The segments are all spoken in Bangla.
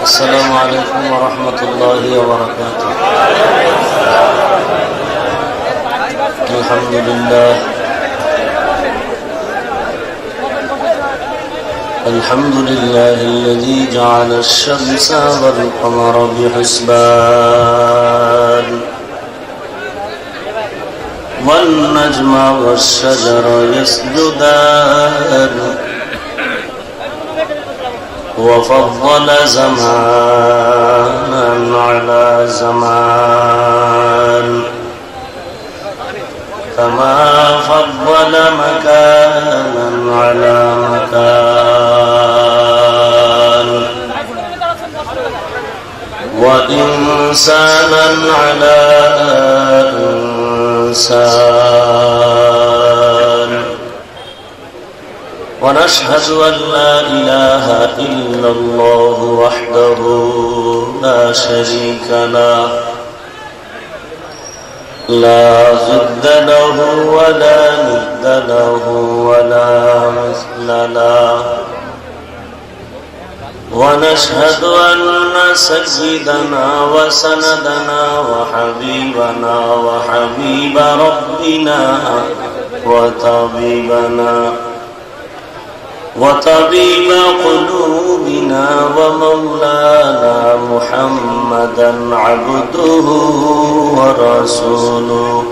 السلام عليكم ورحمة الله وبركاته. الحمد لله الحمد لله الذي جعل الشمس والقمر بحسبان والنجم والشجر يسجدان وفضل زمانا على زمان كما فضل مكانا على مكان وإنسانا على إنسان ونشهد أن لا إله إلا الله وحده لا شريك له لا ضد له ولا ند له ولا مثل له ونشهد أن سيدنا وسندنا وحبيبنا وحبيب ربنا وطبيب قلوبنا ومولانا محمدا عبده ورسوله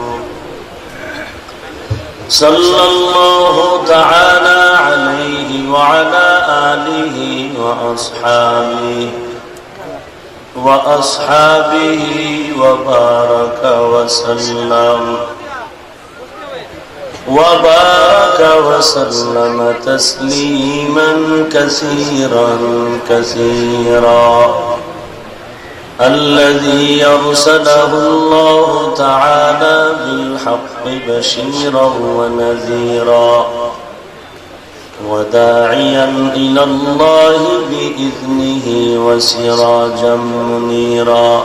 صلى الله تعالى عليه وعلى آله وأصحابه وبارك وسلم تسليما كثيرا الذي أرسله الله تعالى بالحق بشيرا ونذيرا وداعيا إلى الله بإذنه وسراجا منيرا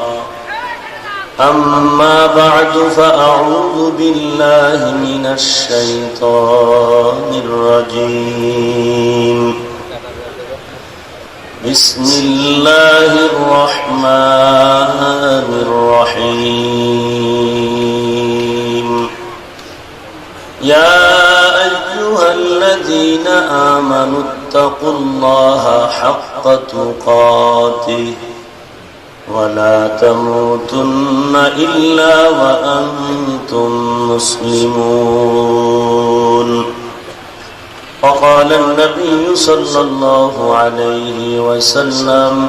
أما بعد فأعوذ بالله من الشيطان الرجيم بسم الله الرحمن الرحيم يا أيها الذين آمنوا اتقوا الله حق تقاته ولا تموتن إلا وأنتم مسلمون وقال النبي صلى الله عليه وسلم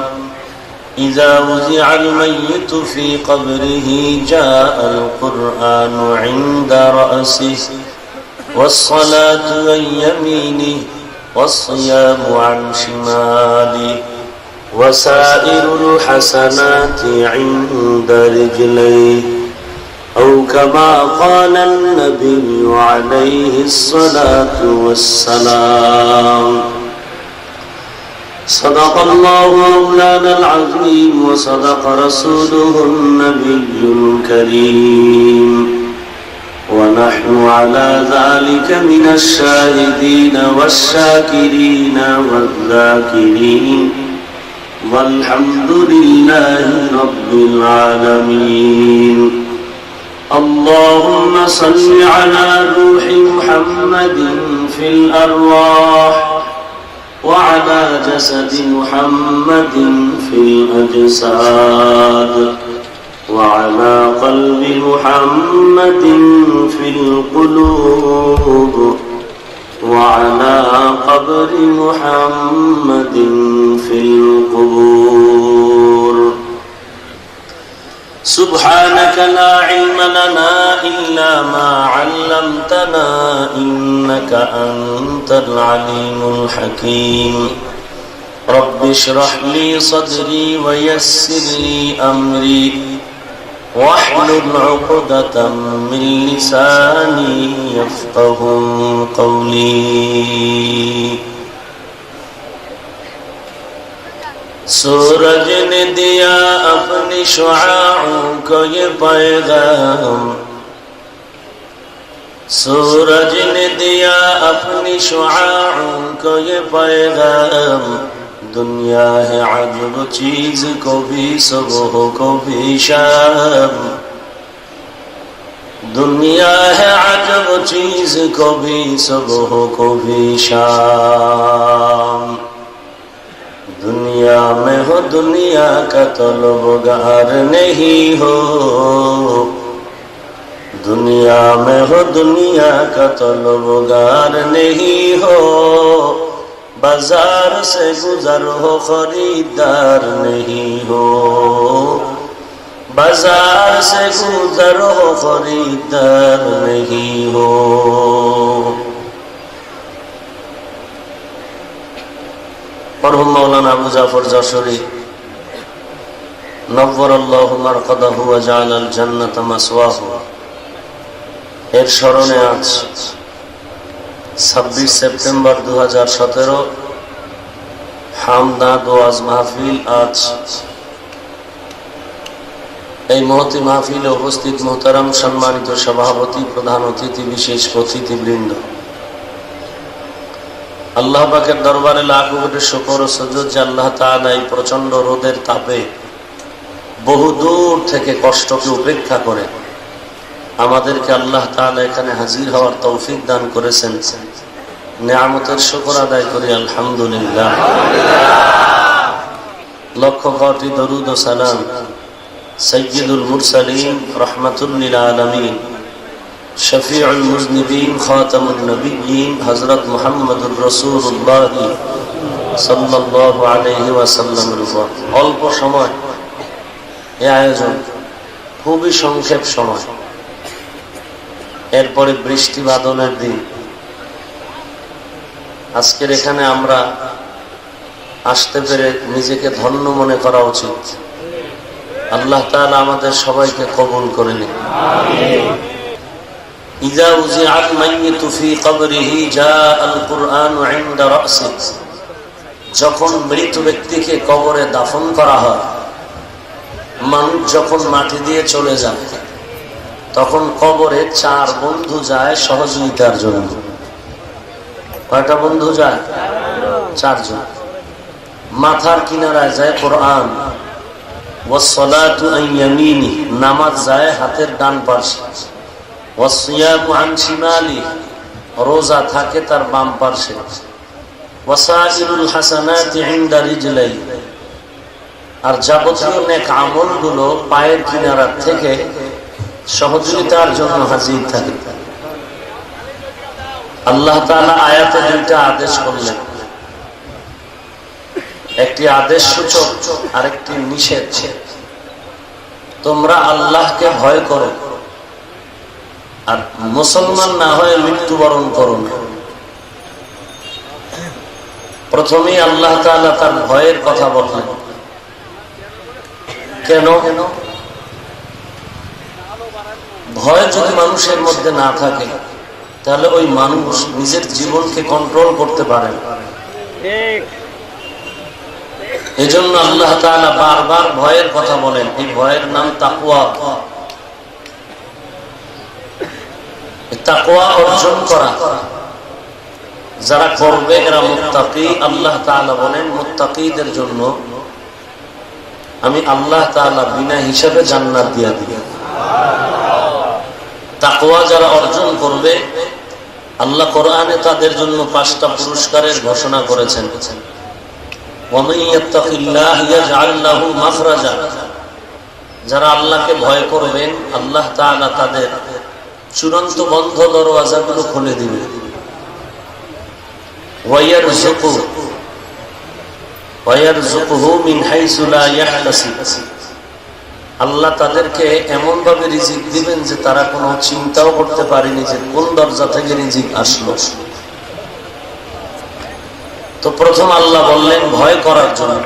إذا وضع الميت في قبره جاء القرآن عند رأسه والصلاة عن يمينه والصيام عن شماله وسائر الحسنات عند رجليه أو كما قال النبي عليه الصلاة والسلام صدق الله مولانا العظيم وصدق رسوله النبي الكريم ونحن على ذلك من الشاهدين والشاكرين والذاكرين والحمد لله رب العالمين اللهم صل على روح محمد في الأرواح وعلى جسد محمد في الأجساد وعلى قلب محمد في القلوب وعلى قبر محمد في القبور سبحانك لا علم لنا إلا ما علمتنا إنك أنت العليم الحكيم رب اشرح لي صدري ويسر لي أمري واحلل عقدة من لساني يفقه قولي सूरज ने दिया अपनी शुआओं को ये पैगाम सूरज ने दिया अपनी शुआओं को ये पैगाम दुनिया है अजब चीज, कभी सुबह कभी शाम। दुनिया है अजब चीज, कभी सुबह कभी शाम। दुनिया में हो दुनिया का तलबगार नहीं हो, दुनिया में हो दुनिया का तलबगार नहीं हो। बाजार से गुजर हो खरीदार नहीं हो, बाजार से गुजर हो खरीदार नहीं हो। मरहुम मौलाना अबू जाफर जशोरी नव्वरल्लाहु मरकदाहु व जअलाल जन्नत मसवाहु এর স্মরণে আজ 26 সেপ্টেম্বর 2017 হামদাদ ওয়াজ মাহফিল। আজ এই মহতি মাহফিলে উপস্থিত মোহতারাম সম্মানিত সভাপতি, প্রধান অতিথি, বিশেষ অতিথিবৃন্দ, আল্লাহ পাকের দরবারে লাখ কোটি শুকর ও সুজুদ যে আল্লাহ তাআলা এই প্রচন্ড রোদের তাপে বহু দূর থেকে কষ্টকে উপেক্ষা করে আমাদেরকে আল্লাহ তাআলা এখানে হাজির হওয়ার তৌফিক দান করেছেন। নেয়ামতের শুকর আদায় করি আলহামদুলিল্লাহ। লক্ষ কোটি দরুদ ও সালাম সাইয়্যিদুল মুরসালিন রাহমাতুল লিল আলামিন শফিউল মুজনিবিন খাতামুন নবিয়্যিন হযরত মুহাম্মদুর রাসূলুল্লাহ সাল্লাল্লাহু আলাইহি ওয়াসাল্লামের উপর। অল্প সময় এই আয়োজন, খুবই সংক্ষেপ সময়, এরপরে বৃষ্টি বাদলের দিন। আজকের এখানে আমরা আসতে পেরে নিজেকে ধন্য মনে করা উচিত। আল্লাহ তাআলা আমাদের সবাইকে কবুল করে নিন। ইযা উযিআল মাইয়িতু ফি কবরিহি জাআল কুরআনু ইনদা রাসি। যখন মৃত ব্যক্তিকে কবরে দাফন করা হয়, মানুষ যখন মাটি দিয়ে চলে যায়, তখন কবরে 4 বন্ধু যায় সহযোগিতার জন্য। কয়টা বন্ধু যায়? 4 জন। মাথার কিনারায় যায় কোরআন, ওয়াসসালাতু আন ইয়ামিনি, নামাজ যায় হাতের ডান পাশে, ওয়াসসিয়ামু আন শিমালি, রোজা থাকে তার বাম পাশে, ওয়াসাইরুল হাসানাতি ইনদা রিজলাই, আর যাবতীয় নেক আমলগুলো পায়ের কিনারা থেকে সহযোগিতার জন্য হাজির থাকে। আল্লাহ তাআলা আয়াতে 2টা আদেশ করলেন, একটি আদেশ সূচক আর একটি নিষেধ। তোমরা আল্লাহকে ভয় করো আর মুসলমান না হয়ে মৃত্যুবরণ করো না। প্রথমেই আল্লাহ তাআলা তার ভয়ের কথা বললেন। কেন? ভয় যদি মানুষের মধ্যে না থাকে, তাহলে ওই মানুষ নিজের জীবনকে কন্ট্রোল করতে পারে না। এজন্য আল্লাহ তাআলা বারবার ভয়ের কথা বলেন। এই ভয়ের নাম তাকওয়া। তাকওয়া অর্জন করা যারা করবে এরা মুত্তাকি। আল্লাহ তাআলা বলেন, মুত্তাকিদের জন্য আমি আল্লাহ তাআলা বিনা হিসাবে জান্নাত দিয়ে দিব। তাকওয়া যারা অর্জন করবে, আল্লাহ কোরআনে তাদের জন্য 5টা পুরস্কারের ঘোষণা করেছেন। ওয়ামান ইয়াত্তাকিল্লাহ ইয়াজআল লাহু মাখরাজা, যারা আল্লাহকে ভয় করবেন আল্লাহ তাআলা তাদের চূড়ান্ত বন্ধ দরওয়াজাগুলো খুলে দিবেন। ওয়ায়ারযুকুহু মিন হাইসু লা ইয়াহতাসিব, আল্লাহ তাদেরকে এমন ভাবে রিজিক দিবেন যে তারা কোনো চিন্তাও করতে পারেনি যে কোন দরজা থেকে রিজিক আসলো। তো প্রথম আল্লাহ বললেন ভয় করার জন্য।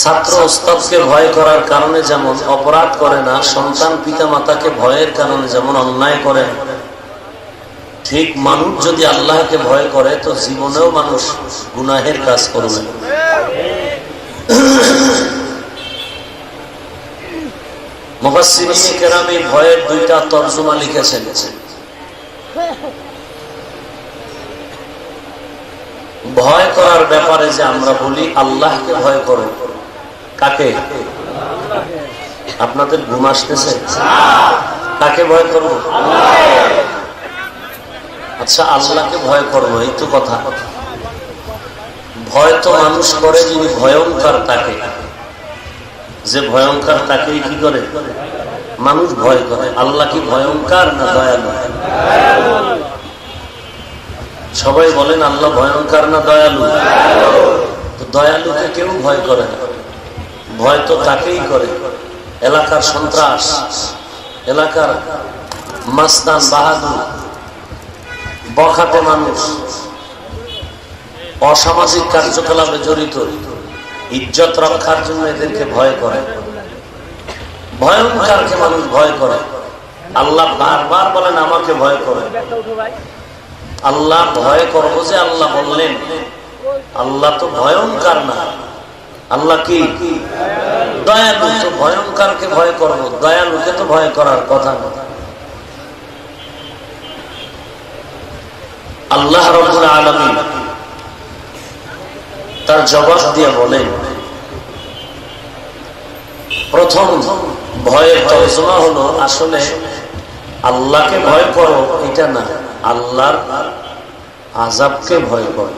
ছাত্র ওস্তাদকে ভয় করার কারণে যেমন অপরাধ করে না, সন্তান পিতা মাতাকে ভয়ের কারণে যেমন অন্যায় করে, ঠিক মানুষ যদি আল্লাহকে ভয় করে তো জীবনেও মানুষ গুনাহের কাজ করবে। মুফাসসিরিনে কেরাম এই ভয়ের 2টা তরজমা লিখেছেন। ভয় করার ব্যাপারে যে আমরা বলি আল্লাহকে ভয় করো, কাকে? আপনাদের ঘুম আসতেছে? কাকে ভয় করবো? আচ্ছা, আল্লাহকে ভয় করবো, এই তো কথা। ভয় তো মানুষ করে যিনি ভয়ঙ্কর, তাকে। যে ভয়ঙ্কর তাকেই কি করে? মানুষ ভয় করে। আল্লাহ কি ভয়ঙ্কর না দয়ালু? সবাই বলেন আল্লাহ ভয়ঙ্কর না দয়ালু? তো দয়ালুকে কেউ ভয় করে না, ভয় তো তাকেই করে। এলাকার সন্ত্রাস, এলাকার মাস্তান বাহাদুর, বখাটে মানুষ, অসামাজিক কার্যকলাপে জড়িত, ইজ্জত রক্ষার জন্য এদেরকে ভয় করে। ভয়ঙ্করকে মানুষ ভয় করে। আল্লাহ বারবার বলেন আমাকে ভয় করে। আল্লাহ ভয় করবো যে আল্লাহ বললেন? আল্লাহ তো ভয়ঙ্কর না, আল্লাহ কি দয়ালু। তো ভয়ঙ্করকে ভয় করবো, দয়ালুকে তো ভয় করার কথা না। আল্লাহ রাব্বুল আলামিন তার জবাব দিয়ে বলেন, প্রথম ভয়ের তর্জমা হলো আসলে আল্লাহকে ভয় করো এটা না, আল্লাহর আযাবকে ভয় করো।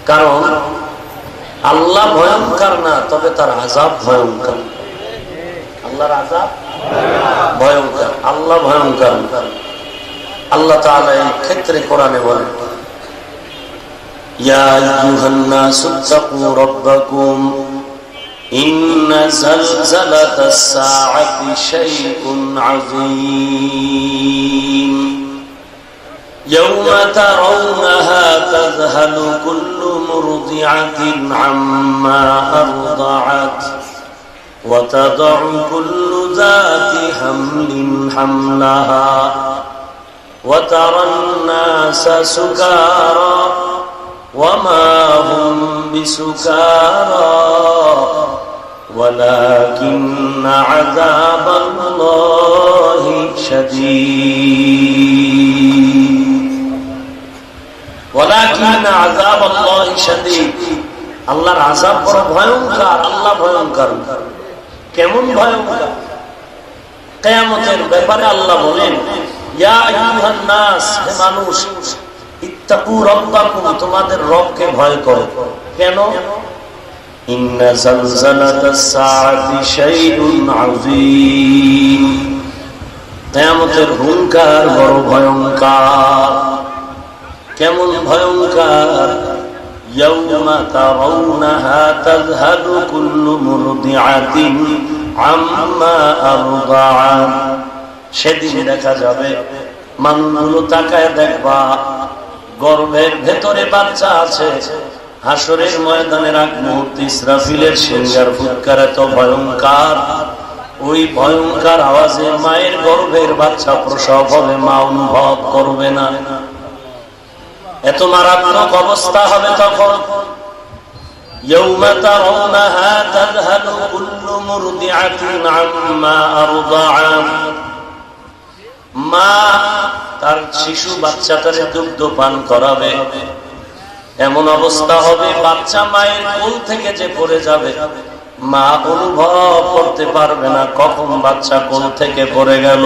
কারণ আল্লাহ ভয়ঙ্কর না, তবে তার আযাব ভয়ঙ্কর। আল্লাহর আযাব ভয়ঙ্কর, আল্লাহ ভয়ঙ্কর। আল্লাহ তাআলা এই ক্ষেত্রে কোরআনে বলেন, ইয়া আইয়ুহান নাসু তাকু রাব্বাকুম ইন্না যালজালাতাস সাআতি শাইউন আযীম ইয়াওমা তারাউনাহা তাযহালু কুল্লু মুরদি'াতিন আম্মা আরদা'আত ওয়া তাদ'উ কুল্লু যাতি হামলিন হামলাহা ওয়া তারান নাসা সুকারা وما هم بسكارى ولكن عذاب الله شديد ولكن عذاب الله شديد আল্লাহর আযাব বড় ভয়ঙ্কর। আল্লাহ ভয়ঙ্কর। কেমন ভয়ঙ্কর? কিয়ামতের ব্যাপারে আল্লাহ বলেন, ইয়া আইয়ুহান নাস, হে মানুষ, ইত্তাকু রাব্বাকুম, তোমাদের রবকে ভয় করো। কেন? ইন্না যালজালাতাস সাআতি শাইউন আযীম, কিয়ামতের হুঙ্কার বড় ভয়ঙ্কর। কেমন ভয়ঙ্কর? ইয়াওমা তারাউনাহা তাযহালু কুল্লু মুরদি'াতিন আম্মা আরদা'আত, সেদিন দেখা যাবে মানুষগুলো তাকায় দেখবা গর্ভের ভেতরে বাচ্চা আছে। হাসরের ময়দানের আগ মুহূর্তে ইসরাফিলের সিংহার ফুৎকার এত ভয়ঙ্কর, ওই ভয়ঙ্কর আওয়াজে মায়ের গর্ভের বাচ্চা প্রসব হবে, মা অনুভব করবে না। এত মারাত্মক অবস্থা হবে তখন। ইয়াওমা তারাউনাহা তাযহালু কুল্লু মুরদি'াতিন আম্মা আরদা'আত, মা তার শিশু বাচ্চাটারে দুগ্ধ পান করাবে, এমন অবস্থা হবে বাচ্চা মায়ের কোল থেকে যে পড়ে যাবে, মা অনুভব করতে পারবে না কখন বাচ্চা কোল থেকে পড়ে গেল।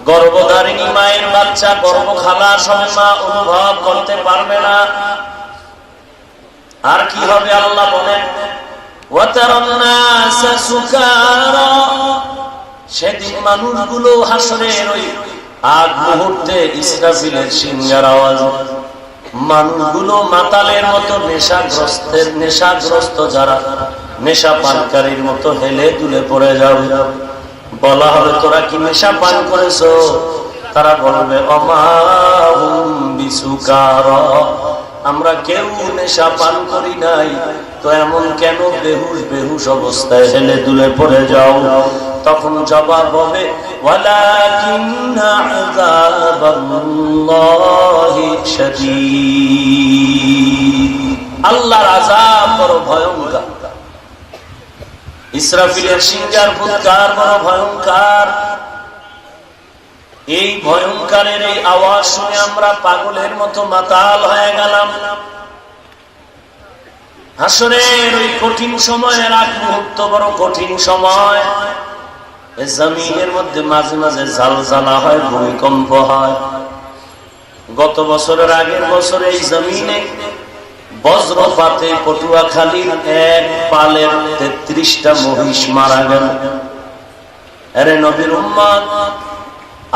গর্ভধারিণী মায়ের বাচ্চা গর্ভ খালার সময় মা অনুভব করতে পারবে না। আর কি হবে আল্লাহ বলেন, ওয়া তারান নাসা সুকারা, সেদিন মানুষগুলো হাসরের ওই আগ মুহূর্তে ইসরাফিলের সিংহার আওয়াজ, মানুষগুলো মাতালের মতো নেশাগ্রস্ত যারা নেশা পানকারীর মতো হেলে দুলে পড়ে যাবে। বলা হবে তোরা কি নেশা পান করেছো? তারা বলবে ওমা হুম বিসুকারা, আমরা কেউ নেশা পান করি নাই, তো এমন কেন বেহুশ বেহুশ অবস্থায় হেলে দুলে পড়ে যাও? তখন জবাব হবে ওয়ালাকিন্না আযাবাল্লাহি শাদীদ, আল্লাহর আযাব বড় ভয়ঙ্কর। ইসরাফিলের সিংহার ফুৎকার বড় ভয়ঙ্কর। এই ভয়ঙ্করের এই আওয়াজ শুনে আমরা পাগলের মতো মাতাল হয়ে গেলাম। হাসরের ওই কঠিন সময়ের আগ মুহূর্ত বড় কঠিন সময়। এই জমিনের মধ্যে মাঝে মাঝে জালজালা হয়, ভূমিকম্প হয়। গত বছরের আগের বছরে এই জমিনে বজ্রপাতে পটুয়াখালীর এক পালের 33টা মহিষ মারা গেল। আরে নবীর উম্মত,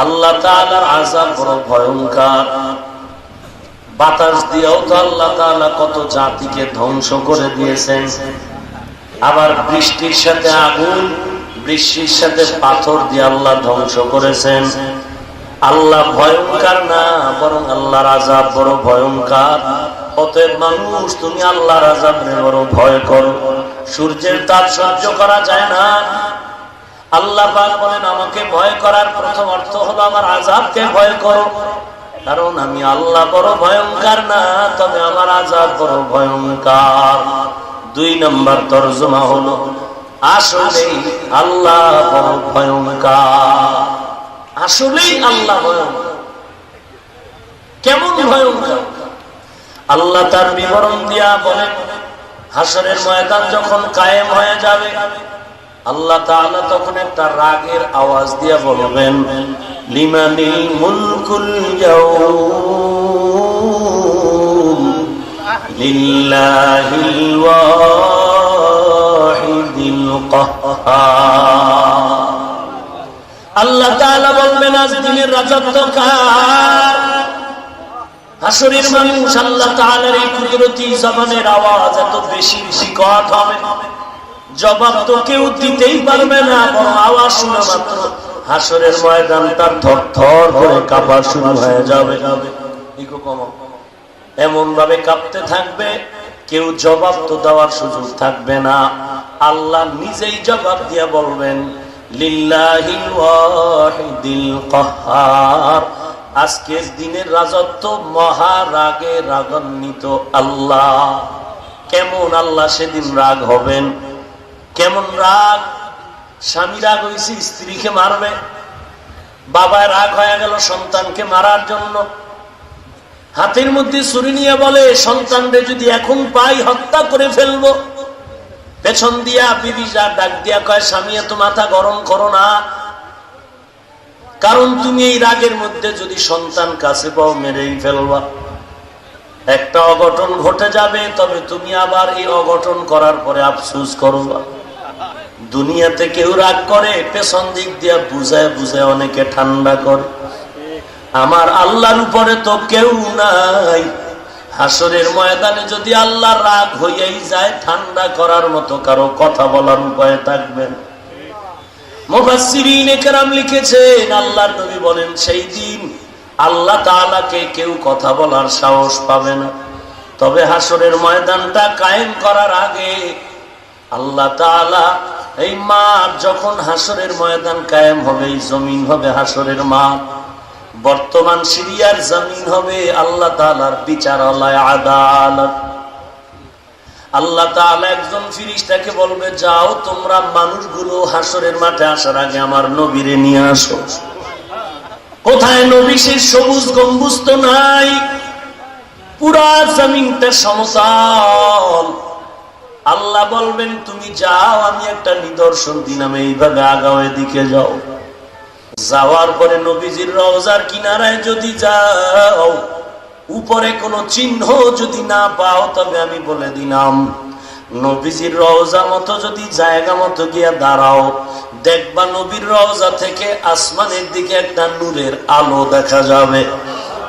আল্লাহ তাআলার আযাব বড় ভয়ঙ্কর। বাতাস দিয়েও তো আল্লাহ তাআলা কত জাতিকে ধ্বংস করে দিয়েছেন। আবার বৃষ্টির সাথে আগুন, বৃষ্টির সাথে পাথর দিয়ে আল্লাহ ধ্বংস করেছেন। আল্লাহ ভয়ঙ্কর না, বরং আল্লাহর আযাব বড় ভয়ঙ্কর। অতএব মানুষ, তুমি আল্লাহর আযাবকে বড় ভয় করো। সূর্যের তাপ সহ্য করা যায় না। আল্লাহ পাক বলেন, আমাকে ভয় করার প্রথম অর্থ হলো আমার আযাবকে ভয় করো। কারণ আমি আল্লাহ বড় ভয়ঙ্কর না, তবে আমার আযাব বড় ভয়ঙ্কর। 2 নম্বর তরজমা হলো, আসলেই আল্লাহ বড় ভয়ঙ্কর। আসলেই আল্লাহ ভয়ঙ্কর। কেমন ভয়ঙ্কর? আল্লাহ তার বিবরণ দিয়া বলেন, হাসরের ময়দান যখন কায়েম হয়ে যাবে, আল্লাহ তাআলা তখন একটা রাগের আওয়াজ দিয়া বলবেন, লিমানিল মুলকুল ইয়াউম লিল্লাহিল ওয়াহিদিল কাহ্হার। আল্লাহ তাআলা বলবেন, আজ দিনের রাজত্ব কার? হাসরের মানুষ আল্লাহ তাআলার এই কুদরতি জবানের আওয়াজ এত বেশি বিকট হবে, জবাব তো কেউ দিতেই পারবে না। বড় আওয়াজ শোনা মাত্র হাসরের ময়দান তার থরথর করে কাঁপা শুরু হয়ে যাবে। এমন ভাবে কাঁপতে থাকবে, কেউ জবাব তো দেওয়ার সুযোগ থাকবে না। আল্লাহ নিজেই জবাব দিয়ে বলবেন, লিল্লাহিল ওয়াহিদিল কাহ্হার। আজকের দিনের রাজত্ব মহারাগে রাগান্বিত আল্লাহ। কেমন আল্লাহ সেদিন রাগ হবেন? কেমন রাগ? স্বামী রাগ হয়েছে স্ত্রীকে মারবে, বাবা রাগ হয়ে গেল সন্তানকে মারার জন্য, হাতের মধ্যে ছুরি নিয়ে বলে, সন্তানরে যদি এখন পাই হত্যা করে ফেলবো। পেছন দিয়া বিবি যা ডাক দিয়া কয়, স্বামী এত মাথা গরম করো না, কারণ তুমি এই রাগের মধ্যে যদি সন্তান কাছে পাও মেরেই ফেলবা। একটা অঘটন ঘটে যাবে, তবে তুমি আবার এই অঘটন করার পরে আফসোস করবা। দুনিয়াতে কেউ রাগ করে, পেছন দিক দিয়া বুঝায় বুঝায় অনেকে ঠান্ডা করে। আমার আল্লাহর উপরে তো কেউ নাই। হাসরের ময়দানে যদি আল্লাহ রাগ হইয়াই যায়, ঠান্ডা করার মতো কারো কথা বলার উপায় থাকবে না। মুফাসসিরিনে কেরাম লিখেছেন, আল্লাহর নবী বলেন, সেই দিন আল্লাহ তাআলাকে কেউ কথা বলার সাহস পাবে না। তবে হাসরের ময়দানটা কায়েম করার আগে আল্লাহ তাআলা এই মাঠ, যখন হাসরের ময়দান কায়েম হবে, এই জমিন হবে হাসরের মাঠ। বর্তমান সিরিয়ার জমিন হবে আল্লাহ তাআলার বিচারালয়, আদালত। আল্লাহ তাআলা একজন ফেরেশতাকে বলবে, যাও তোমরা মানুষগুলো হাসরের মাঠে আসার আগে আমার নবীরে নিয়ে আসো। কোথায় নবী? সেই সবুজ গম্বুজ তো নাই, পুরা জমিনটা সমতল। আল্লাহ বলবেন, তুমি যাও, আমি একটা নিদর্শন দিলাম, এইভাবে আগাও, এদিকে যাও। যাওয়ার পরে নবীজির রওজার কিনারায় যদি যাও, উপরে কোনো চিহ্ন যদি না পাও, তবে আমি বলে দিলাম, নবীজির রওজা মতো যদি জায়গা মতো গিয়া দাঁড়াও, দেখবা নবীর রওজা থেকে আসমানের দিকে একটা নূরের আলো দেখা যাবে।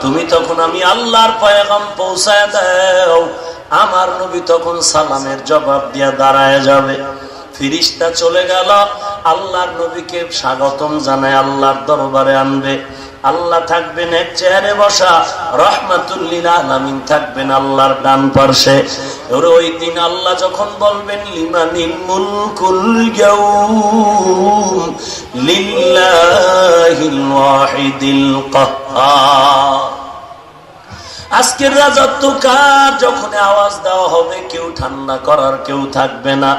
তুমি তখন আমি আল্লাহর পয়গাম পৌঁছায় দাও, আমার নবী তখন সালামের জবাব দিয়া দাঁড়ায় যাবে। ফেরেশতা চলে গেল, আল্লাহর নবীকে স্বাগতম জানায় আল্লাহর দরবারে আনবে। আল্লাহ থাকবেন এক চেয়ারে বসা, রাহমাতুল লিল আলামিন থাকবেন আল্লাহর ডান পাশে। ওই দিন আল্লাহ যখন বলবেন, লিমানিল মুলকুল ইয়াউম লিল্লাহিল ওয়াহিদিল কাহ্হার। আজকের রাজত্ব কার? যখন আওয়াজ দেওয়া হবে, কেউ ঠান্ডা করার কেউ থাকবে না।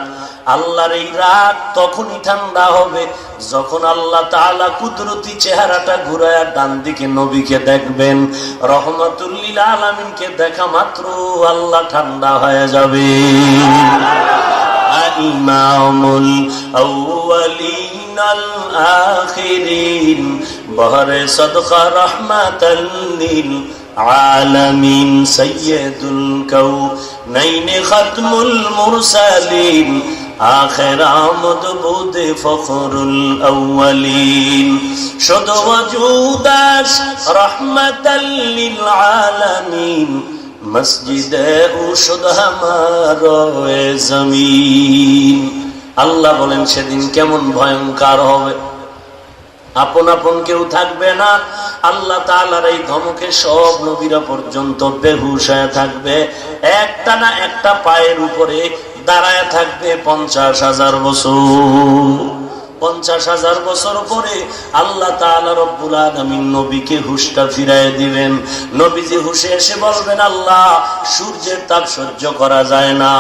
আল্লাহর এই রাগ তখনই ঠান্ডা হবে যখন আল্লাহ তাআলা কুদরতি চেহারাটা ঘুরায়া ডান দিকে নবীকে দেখবেন। রহমাতুল লিল আলামিনকে দেখা মাত্র আল্লাহ ঠান্ডা হয়ে যাবে। ইমামুল আউয়ালিন আল আখিরিন বহরে সদকা রাহমাতাল লিল আলামিন সাইয়্যিদুল কাউনাইন খাতমুল মুরসালিন আখির আমদ বুদ ফখরুল আউয়ালিন শুধু ওজুদাস রাহমাতাল লিল আলামিন মসজিদে উশুদ হামারে জমিন। আল্লাহ বলেন সেদিন কেমন ভয়ঙ্কর হবে, আপন আপন কেউ থাকবে না। আল্লাহ তাআলার এই ধমকে সব নবীরা পর্যন্ত বেহুশ হয়ে থাকবে, একটা না একটা পায়ের উপরে দাঁড়ায় থাকবে 50,000 বছর। 50,000 বছর পরে আল্লাহ তাআলা রব্বুল আলামিন নবীকে হুশটা ফিরায় দিবেন। নবীজি হুশে এসে বলবেন, আল্লাহ সূর্যের তাপ সহ্য করা যায় না,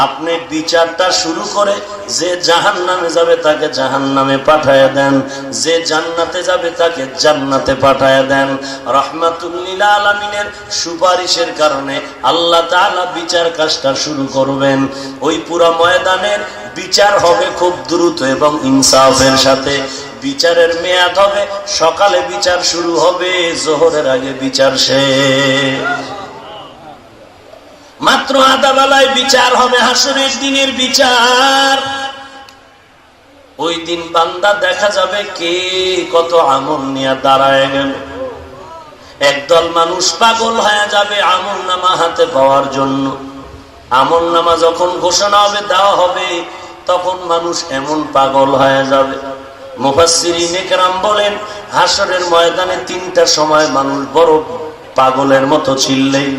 আপনি বিচারটা শুরু করে যে জাহান্নামে যাবে তাকে জাহান্নামে পাঠায় দেন, যে জান্নাতে যাবে তাকে জান্নাতে পাঠায় দেন। রাহমাতুল লিল আলামিনের সুপারিশের কারণে আল্লাহ তাআলা বিচার কাজটা শুরু করবেন। ওই পুরো ময়দানের বিচার হবে খুব দ্রুত এবং ইনসাফের সাথে। বিচারের মেয়াদ হবে সকালে, বিচার শুরু হবে জোহরের আগে বিচার শেষ। মাত্র আধা বেলায় বিচার হবে, হাসরের দিনের বিচার। ওই দিন বান্দা দেখা যাবে কে কত আমল নিয়ে দাঁড়ায় গেল। একদল মানুষ পাগল হয়ে যাবে আমল নামা হাতে পাওয়ার জন্য। আমল নামা যখন ঘোষণা হবে, দেওয়া হবে, তখন মানুষ এমন পাগল হয়ে যাবে। মুফাসসিরিন ইকরাম বলেন হাসরের ময়দানে 3টা সময় মানুষ বড় পাগলের মতো চিল্লায়।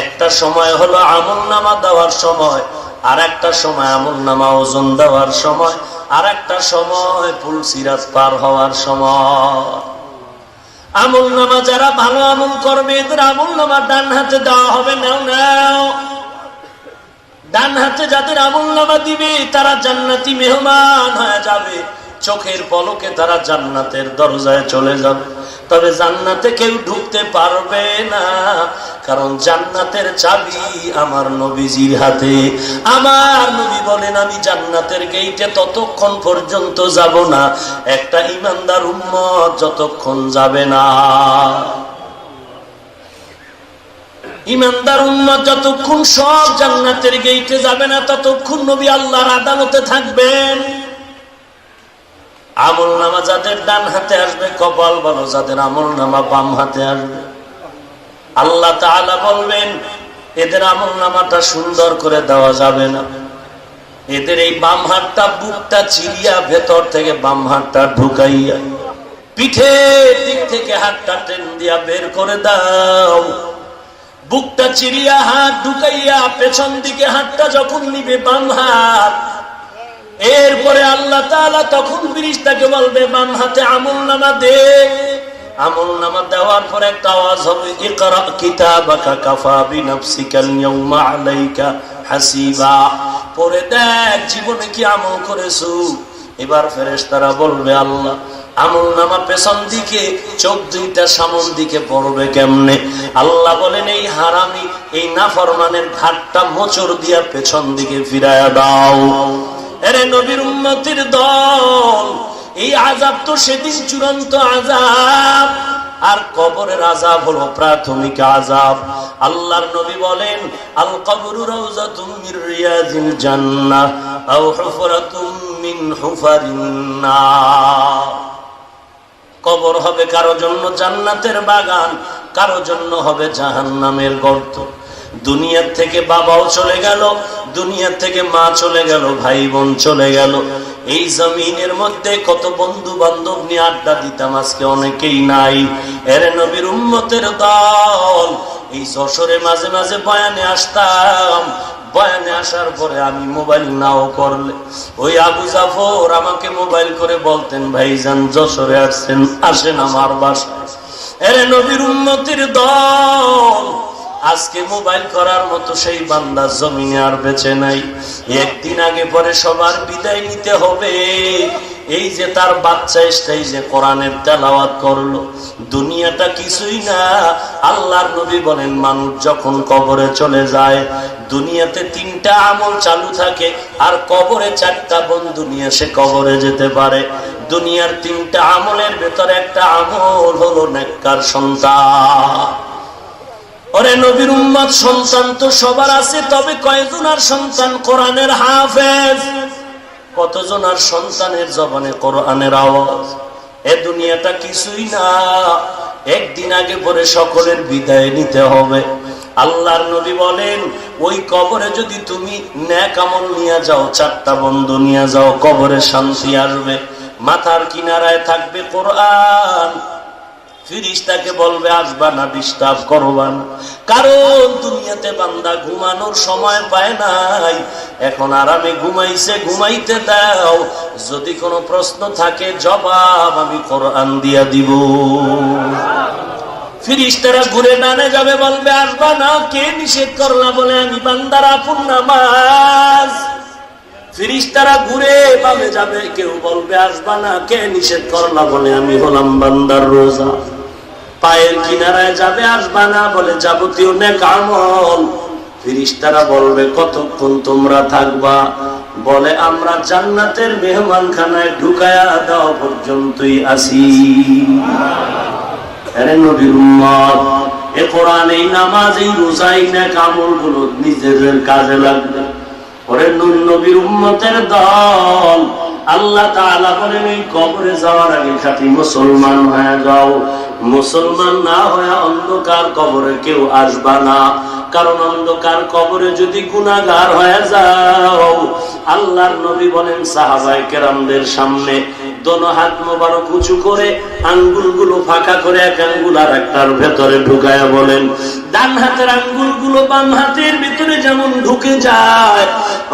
একটা সময় হলো আমল নামা দেওয়ার সময়, আর একটা সময় আমল নামা ওজন দেওয়ার সময়, আর একটা সময় পুলসিরাত পার হওয়ার সময়। আমল নামা যারা ভালো আমল করবে এদের আমল নামা ডান হাতে দেওয়া হবে। নাও নাও, ডান হাতে যাদের আমলনামা দিবে তারা জান্নাতি মেহমান হয়ে যাবে। চোখের পলকে তারা জান্নাতের দরজায় চলে যাবে। তবে জান্নাতে কেউ ঢুকতে পারবে না, কারণ জান্নাতের চাবি আমার নবীজির হাতে। আমার নবী বলেন, আমি জান্নাতের গেইটে ততক্ষণ পর্যন্ত যাব না একটা ঈমানদার উম্মত যতক্ষণ যাবে না। ঈমানদার উম্মত যতক্ষণ সব জান্নাতের গেইটে যাবে না ততক্ষণ নবী আল্লাহর আদালতে থাকবেন। আমলনামা যাদের ডান হাতে আসবে কপাল ভালো, যাদের আমলনামা বাম হাতে আসবে আল্লাহ তাআলা বলবেন এদের আমলনামাটা সুন্দর করে দেওয়া যাবে না। এদের এই বাম হাতটা বুকটা চিরিয়া ভেতর থেকে বাম হাতটা ঢুকাইয়া পিঠের দিক থেকে হাতটা টেন দিয়া বের করে দাও। বুকটা চিরিয়া হাত ঢুকাইয়া পেছন দিকে হাতটা যখন নিবে বাম হাত, এরপরে আল্লাহ তাআলা তখন ফেরেশতাকে বলবে বাম হাতে আমলনামা দে। আমলনামা দেওয়ার পর একটা আওয়াজ হবে, ইকরা কিতাবাকা কাফা বিনাফসিকাল ইয়াউমা আলাইকা হাসিবা। পরে দেখ জীবনে কি আমল করেছো। এবার ফেরেশতারা বলবে, আল্লাহ আমলনামা পেছন দিকে, চোখ দুইটা সামন দিকে পড়বে কেমনে? আল্লাহ বলেন, এই হারামি এই নাফরমানের ঘাটটা মোচড় দিয়া পেছন দিকে ফিরায়া দাও। এরে নবীর উম্মতের দল, এই আযাব তো সেদিন চূড়ান্ত আযাব, আর কবরের আযাব হলো প্রাথমিক আযাব। আল্লাহর নবী বলেন, আল কবরু রাউযাতুম মির রিয়াজিল জান্নাহ আও হুফরাতুম মিন হুফারিন নার। কবর হবে কারো জন্য জান্নাতের বাগান, কারো জন্য হবে জাহান্নামের গর্ত। দুনিয়ার থেকে বাবাও চলে গেল, দুনিয়ার থেকে মা চলে গেল, ভাই বোন চলে গেল। এই জমিনের মধ্যে কত বন্ধু বান্ধব নিয়ে আড্ডা দিতাম, আজকে অনেকেই নাই। এর নবীর উম্মতের দল, এই যশোরে মাঝে মাঝে বয়ানে আসতাম। বয়ানে আসার পরে আমি মোবাইল নাও করলে ওই আবু জাফর আমাকে মোবাইল করে বলতেন, ভাইজান যশোরে আসছেন, আসেন আমার বাসায়। এরে নবীর উম্মতের দল, আজকে মোবাইল করার মতো সেই বান্দা জমিনে আর বেঁচে নাই। একদিন আগে পরে সবার বিদায় নিতে হবে। এই যে তার বাচ্চা এই যে কোরআনের তেলাওয়াত করলো, দুনিয়াটা কিছুই না। আল্লাহর নবী বলেন মানুষ যখন কবরে চলে যায়, দুনিয়াতে 3টা আমল চালু থাকে, আর কবরে 4টা বন্ধু নিয়ে সে কবরে যেতে পারে। দুনিয়ার 3টা আমলের ভেতরে একটা আমল হলো নেককার সন্তান। ওরে নবীর উম্মত, সন্তান তো সবার আছে, তবে কয়জনার সন্তান কোরআনের হাফেজ? কতজনার সন্তানের জবানে কোরআনের আওয়াজ? এ দুনিয়াটা কিছুই না। একদিন আগে পরে সকলের বিদায় নিতে হবে। আল্লাহর নবী বলেন, ওই কবরে যদি তুমি নেক আমল নিয়ে যাও, 4টা বন্ধু নিয়ে যাও, কবরে শান্তি আসবে। মাথার কিনারায় থাকবে কোরআন। ফেরেশতাকে বলবে আসবা না, ডিস্টার্ব করবা না। কারণ দুনিয়াতে বান্দা ঘুমানোর সময় পায় নাই, এখন আরামে ঘুমাইছে, ঘুমাইতে দাও। যদি কোনো প্রশ্ন থাকে জবাব আমি কোরআন দিয়া দিব। ফেরেশতারা ঘুরে ডানে যাবে, বলবে আসবা না। কে নিষেধ করলা? বলে আমি বান্দার আপন নামাজ। ফেরেশতারা ঘুরে বামে যাবে, কেউ বলবে আসবা না। কে নিষেধ করলা? বলে আমি হলাম বান্দার রোজা। পায়ের কিনারায় যাবে, আসবা না। বলে যাবতীয় নেক আমল। ফেরেশতারা বলবে কতক্ষণ তোমরা থাকবা? বলে আমরা জান্নাতের মেহমানখানায় ঢুকায়া দাও পর্যন্তই আসি। আরে নবীর উম্মত, এ কোরআন, এই নামাজ, এই রোজা, এই নেক আমলগুলো নিজেদের কাজে লাগবে। ওরে নবীর উম্মতের দল, আল্লাহ তাআলা বলেন এই কবরে যাওয়ার আগে খাঁটি মুসলমান হয়ে যাও। মুসলমান না হয়ে অন্ধকার কবরে কেউ আসবা না। কারণ অন্ধকার কবরে যদি গুনাহগার হয়ে যাও, আল্লাহর নবী বলেন সাহাবায়ে কেরামদের সামনে দোনো হাত মোবারক উঁচু করে আঙ্গুলগুলো ফাঁকা করে এক আঙ্গুল আর একটার ভেতরে ঢুকায়া বলেন, ডান হাতের আঙ্গুলগুলো বাম হাতের ভিতরে যেমন ঢুকে যায়,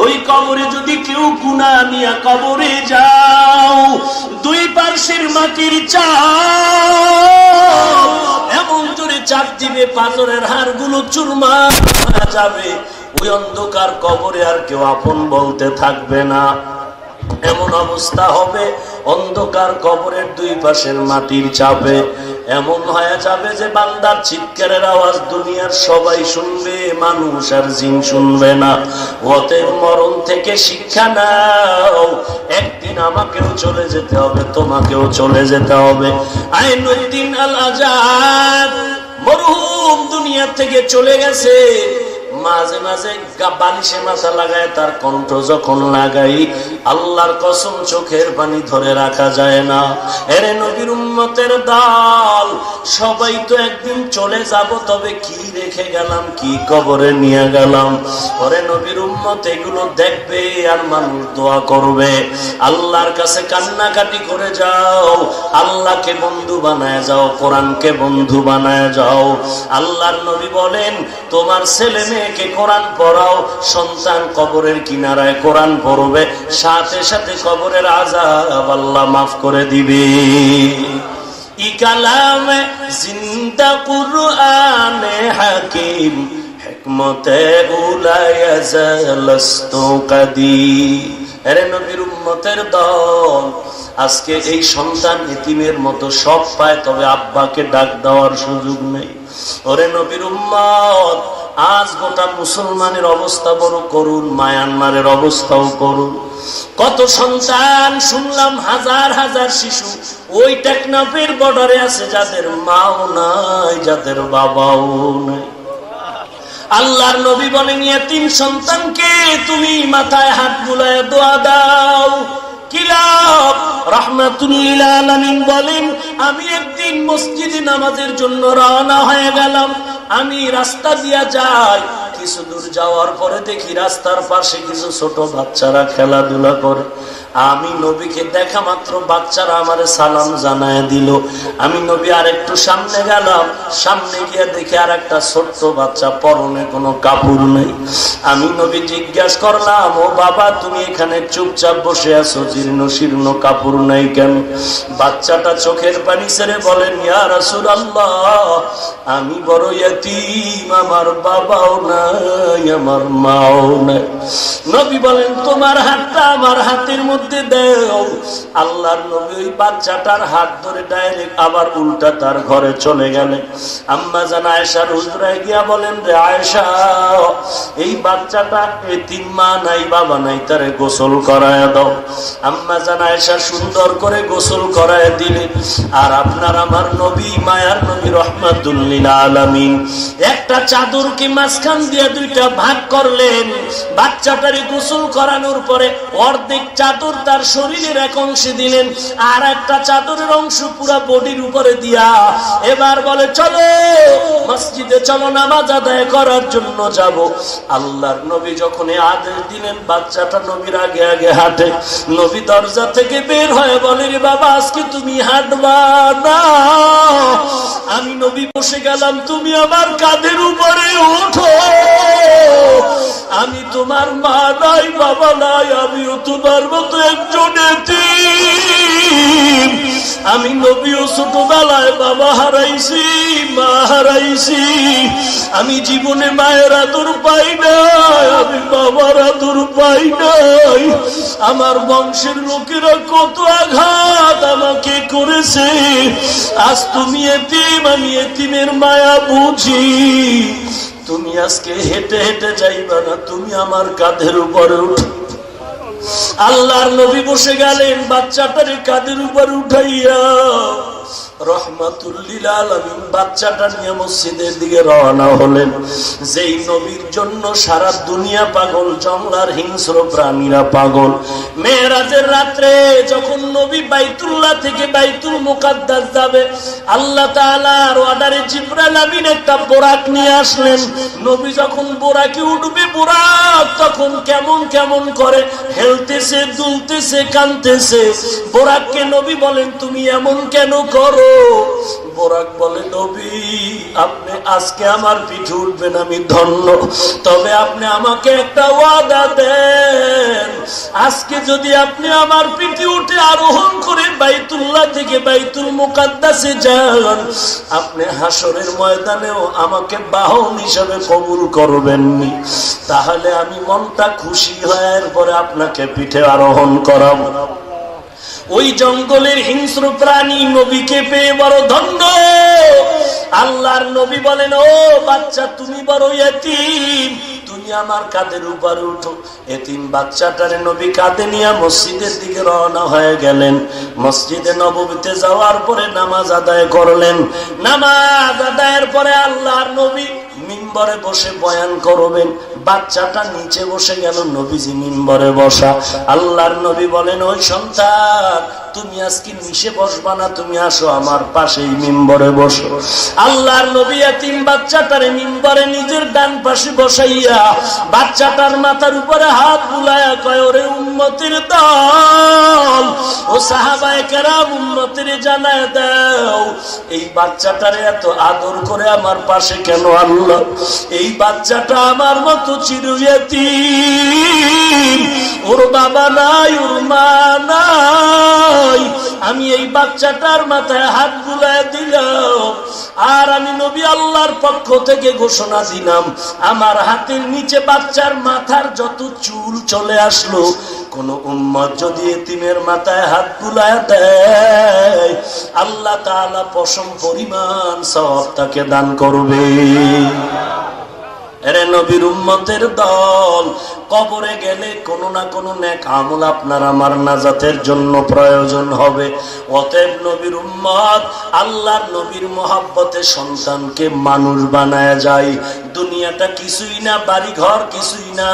ওই কবরে যদি কেউ গুনাহ নিয়ে কবরে যাও, দুই পার্শ্বের মাটির চাপ এমন জোরে চাপ দিবে পাথরের হাড়গুলো চুরমার হয়ে যাবে। ওই অন্ধকার কবরে আর কেউ আপন বলতে থাকবে না। এমন অবস্থা হবে অন্ধকার কবরের দুই পাশের মাটির চাপে এমন হয়ে যাবে যে বান্দার চিৎকারের আওয়াজ দুনিয়ার সবাই শুনবে, মানুষ আর জিন শুনবে না। অতএব মরণ থেকে শিক্ষা নাও। একদিন আমাকেও চলে যেতে হবে, তোমাকেও চলে যেতে হবে। আইনুদ্দিন আল আজাদ মরহুম দুনিয়া থেকে চলে গেছে। মাঝে মাঝে বালিশে মাথা লাগায় তার কণ্ঠ যখন লাগাই, আল্লাহর কসম চোখের পানি ধরে রাখা যায় না। এরে নবীর উম্মতের দল, সবাই তো একদিন চলে যাব, তবে কি রেখে গেলাম, কি কবরে নিয়ে গেলাম? ওরে নবীর উম্মত এগুলো দেখবে আর মানুষ দোয়া করবে। আল্লাহর কাছে কান্নাকাটি করে যাও, আল্লাহকে বন্ধু বানায় যাও, কোরআনকে বন্ধু বানায় যাও। আল্লাহর নবী বলেন তোমার ছেলে মেয়েকে কোরআন পড়াও, সন্তান কবরের কিনারায় কোরআন পড়বে, সাথে সাথে কবরের আযাব আল্লাহ মাফ করে দিবে। ই কালামে জিন্দা কুরআনে হাকিম, হিকমতে উলায়া জালাস্তু কাদির। আরে নবীর উম্মতের দল, আজকে এই সন্তান ইতিমের মতো সব পায়, তবে আব্বাকে ডাক দেওয়ার সুযোগ নেই। ওরে নবীর উম্মত, আজ গোটা মুসলমানের অবস্থা বড় করুন, মায়ানমারের অবস্থাও করুন। কত সন্তান শুনলাম, হাজার হাজার শিশু ওই টেকনাফের বর্ডারে আছে, যাদের মাও নাই, যাদের বাবাও নাই। আল্লাহর নবী বলেন ইয়াতীম সন্তানকে তুমি মাথায় হাত বুলায় দোয়া দাও। কিলাব রাহমাতুল লিল আলামিন বলেন, আমি একদিন মসজিদে নামাজের জন্য রওনা হয়ে গেলাম। আমি রাস্তা দিয়া যাই, কিছু দূর যাওয়ার পরে দেখি রাস্তার পাশে কিছু ছোট বাচ্চারা খেলাধুলা করে। আমি নবীকে দেখা মাত্র বাচ্চারা আমারে সালাম জানায় দিল। আমি নবী আর একটু সামনে গেলাম, সামনে গিয়ে দেখে আর একটা ছোট্ট বাচ্চা, পরনে কোনো কাপড় নেই। আমি নবী জিজ্ঞাসা করলাম, ও বাবা তুমি এখানে চুপচাপ বসে আছো, জীর্ণ শীর্ণ কাপড় নাই কেন? বাচ্চাটা চোখের পানি ছেড়ে বলেন, ইয়া রাসূলুল্লাহ আমি বড় ইয়তীম, আমার বাবাও নাই আমার মাও নাই। নবী বলেন, তোমার হাতটা আমার হাতের মধ্যে দাও। আল্লাহর নবী ওই বাচ্চাটার হাত ধরে ডাইরেক্ট আবার উল্টা তার ঘরে চলে গেলেন। আম্মা জান আয়েশার হুজরায় গিয়া বলেন, রে আয়েশা এই বাচ্চাটা এতিম, মা নাই বাবা নাই, তারে গোসল করায় দাও। আম্মা জান আয়েশা সুন্দর করে গোসল করায় দিলেন। আর আপনার আমার নবী, মায়ার নবী রহমাতুল লিল আলামিন, একটা চাদরকে মাঝখান দিয়ে দুইটা ভাগ করলেন। বাচ্চাটারে গোসল করানোর পরে অর্ধেক চাদর তার শরীরের এক অংশে দিলেন, আর একটা চাদরের অংশ পুরা বডির উপরে দিয়া এবার বলে, চলো মসজিদে চলো, নামাজ আদায় করার জন্য যাব। আল্লাহর নবী যখন আদেশ দিলেন, বাচ্চাটা নবীর আগে আগে হাঁটে। নবী দরজা থেকে বের হয়ে বলে, রে বাবা আজকে তুমি হাঁটবা না। আমি নবী বসে গেলাম, তুমি আমার কাঁধের উপরে ওঠো। আমি তোমার মা নাই বাবা নাই, আমিও তোমার মতো একজন এতিম। আমি নবীও ছোটবেলায় বাবা হারাইছি, মা হারাইছি। আমি জীবনে মায়ের আদর পাই নাই, আমি বাবার আদর পাই নাই। আমার বংশের লোকেরা কত আঘাত আমাকে করেছে। আজ তুমি এতিম, আমি এতিমের মায়া বুঝি। তুমি আজকে হেঁটে হেঁটে যাইবা না, তুমি আমার কাঁধের উপরে উঠো। আল্লাহর নবী বসে গেলেন, বাচ্চাটারে কাঁধের উপর উঠাইয়া রহমাতুল লিল আলামিন বাচ্চাটা নিয়ে মসজিদের দিকে রওনা হলেন। যেই নবীর জন্য সারা দুনিয়া পাগল, জঙ্গলার হিংস্র প্রাণীরা পাগল। মেরাজের রাত্রে যখন নবী বাইতুল্লাহ থেকে বাইতুল মুকাদ্দাস যাবে, আল্লাহ তাআলার অর্ডারে জিবরাইল আমিন একটা বোরাক নিয়ে আসলেন। নবী যখন বোরাকে উঠবে, বোরাক তখন কেমন কেমন করে হেলতেছে, দুলতেছে, কাঁদতেছে। বোরাককে নবী বলেন, তুমি এমন কেন করো? বোরাক বলে, নবী আপনি আজকে আমার পিঠে উঠবেন, আমি ধন্য। তবে আপনি আমাকে একটা ওয়াদা দেন, আজকে যদি আপনি আমার পিঠে উঠে আরোহণ করে বাইতুল্লাহ থেকে বাইতুল মুকাদ্দাসে যান, আপনি হাসরের ময়দানেও আমাকে বাহন হিসাবে কবুল করবেননি। তাহলে আমি মনটা খুশি হয়, এরপরে আপনাকে পিঠে আরোহণ করাবো। ওই জঙ্গলের হিংস্র প্রাণী নবীকে পেয়ে বড় ধন্য। আল্লাহর নবী বলেন, ও বাচ্চা তুমি বড় এতিম, তুমি আমার কাঁধের উপরে উঠো। এতিম বাচ্চাটারে নবী কাঁধে নিয়ে মসজিদের দিকে রওনা হয়ে গেলেন। মসজিদে নববীতে যাওয়ার পরে নামাজ আদায় করলেন। নামাজ আদায়ের পরে আল্লাহর নবী মিম্বরে বসে বয়ান করবেন। বাচ্চাটা নিচে বসে গেল, নবীজি মিম্বরে বসা। আল্লাহর নবী বলেন, ওই সন্তান তুমি আজকে নিচে বসবা না, তুমি আসো আমার পাশেই মিম্বরে বসো। আল্লাহর নবী এতিম বাচ্চাটারে মিম্বরে নিজের ডান পাশে বসাইয়া বাচ্চাটার মাথার উপরে হাত বুলায়া কয়, ওরে উম্মতের দল, ও সাহাবায়ে কেরাম উম্মতের জানায় দাও, এই বাচ্চাটারে এত আদর করে আমার পাশে কেন আল্লাহ? এই বাচ্চাটা আমার মতো চির ইয়তীম, ওর বাবা নাই, ওর মা নাই। আমি এই বাচ্চাটার মাথায় হাত বুলায় দিলাম, আর আমি নবী আল্লাহর পক্ষ থেকে ঘোষণা দিলাম, আমার হাতের নিচে বাচ্চার মাথার যত চুল চলে আসলো, কোন উম্মত যদি এতিমের মাথায় হাত বুলায় দেয়, আল্লাহ তাআলা পশম পরিমাণ সওয়াব তাকে দান করবে। এরে নবীর উম্মতের দল, কবরে গেলে কোনো না কোনো নেক আমল আপনার আমার নাজাতের জন্য প্রয়োজন হবে। অতএব নবীর উম্মত, আল্লাহর নবীর মহব্বতে সন্তানকে মানুষ বানায় যায়। দুনিয়াটা কিছুই না, বাড়ি ঘর কিছুই না,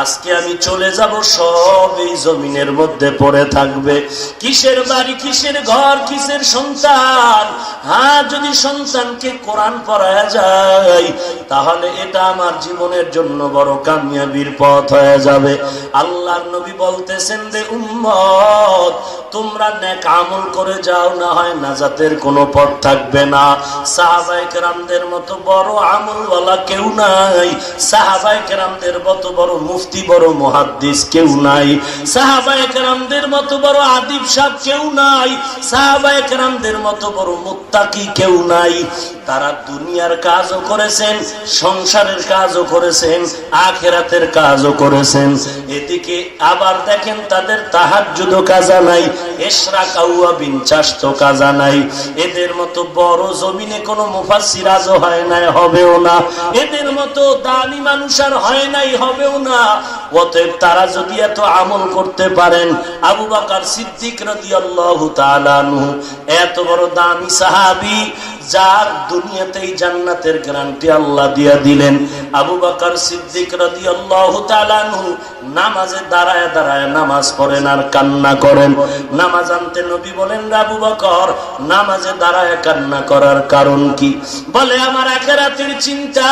আজকে আমি চলে যাব, সব এই জমিনের মধ্যে পড়ে থাকবে। কিসের বাড়ি, কিসের ঘর, কিসের সন্তান? হ্যাঁ, যদি সন্তানকে কোরআন পড়ায়া যায় তাহলে এটা আমার জীবনের জন্য বড় কামিয়াবির পথ হয়ে যাবে। আল্লাহর নবী বলতেছেন রে উম্মত, তোমরা নেক আমল করে যাও, না হয় নাজাতের কোনো পথ থাকবে না। সাহাবায়ে কেরামদের মতো বড় আমলওয়ালা কেউ নাই, সাহাবায়ে কেরামদের মতো বড় মুফতি, বড় মুহাদ্দিস কেউ নাই, সাহাবায়ে কেরামদের মতো বড় আদিব সাহেব কেউ নাই, সাহাবায়ে কেরামদের মতো বড় মুত্তাকি কেউ নাই। তারা দুনিয়ার কাজও করেছেন, সংসারের কাজও করেছেন, আখিরাতের কাজও করেছেন। এদিকে আবার দেখেন তাদের তাহাজ্জুদও কাজা নাই, ইশরাক আওয়াবিন চাষতো কাজা নাই। এদের মতো বড় জমিনে কোনো মুফাসসির আজও হয় নাই, হবেও না। এদের মতো দামি মানুষ আর হয় নাই, হবেও না। অতএব তারা যদি এত আমল করতে পারেন, আবু বকর সিদ্দিক রাদিয়াল্লাহু তাআলা আনহু এত বড় দামি সাহাবী, যার দুনিয়াতেই জান্নাতের গ্যারান্টি আল্লাহ দিয়া দিলেন। আবু বকর সিদ্দিক রাদিয়াল্লাহু তাআলা আনহু নামাজে দাঁড়ায় দাঁড়ায় নামাজ পড়েন আর কান্না করেন। নামাজ আনতে নবী বলেন, আবু বকর নামাজে দাঁড়ায় কান্না করার কারণ কি? বলে, আমার আখিরাতের চিন্তা।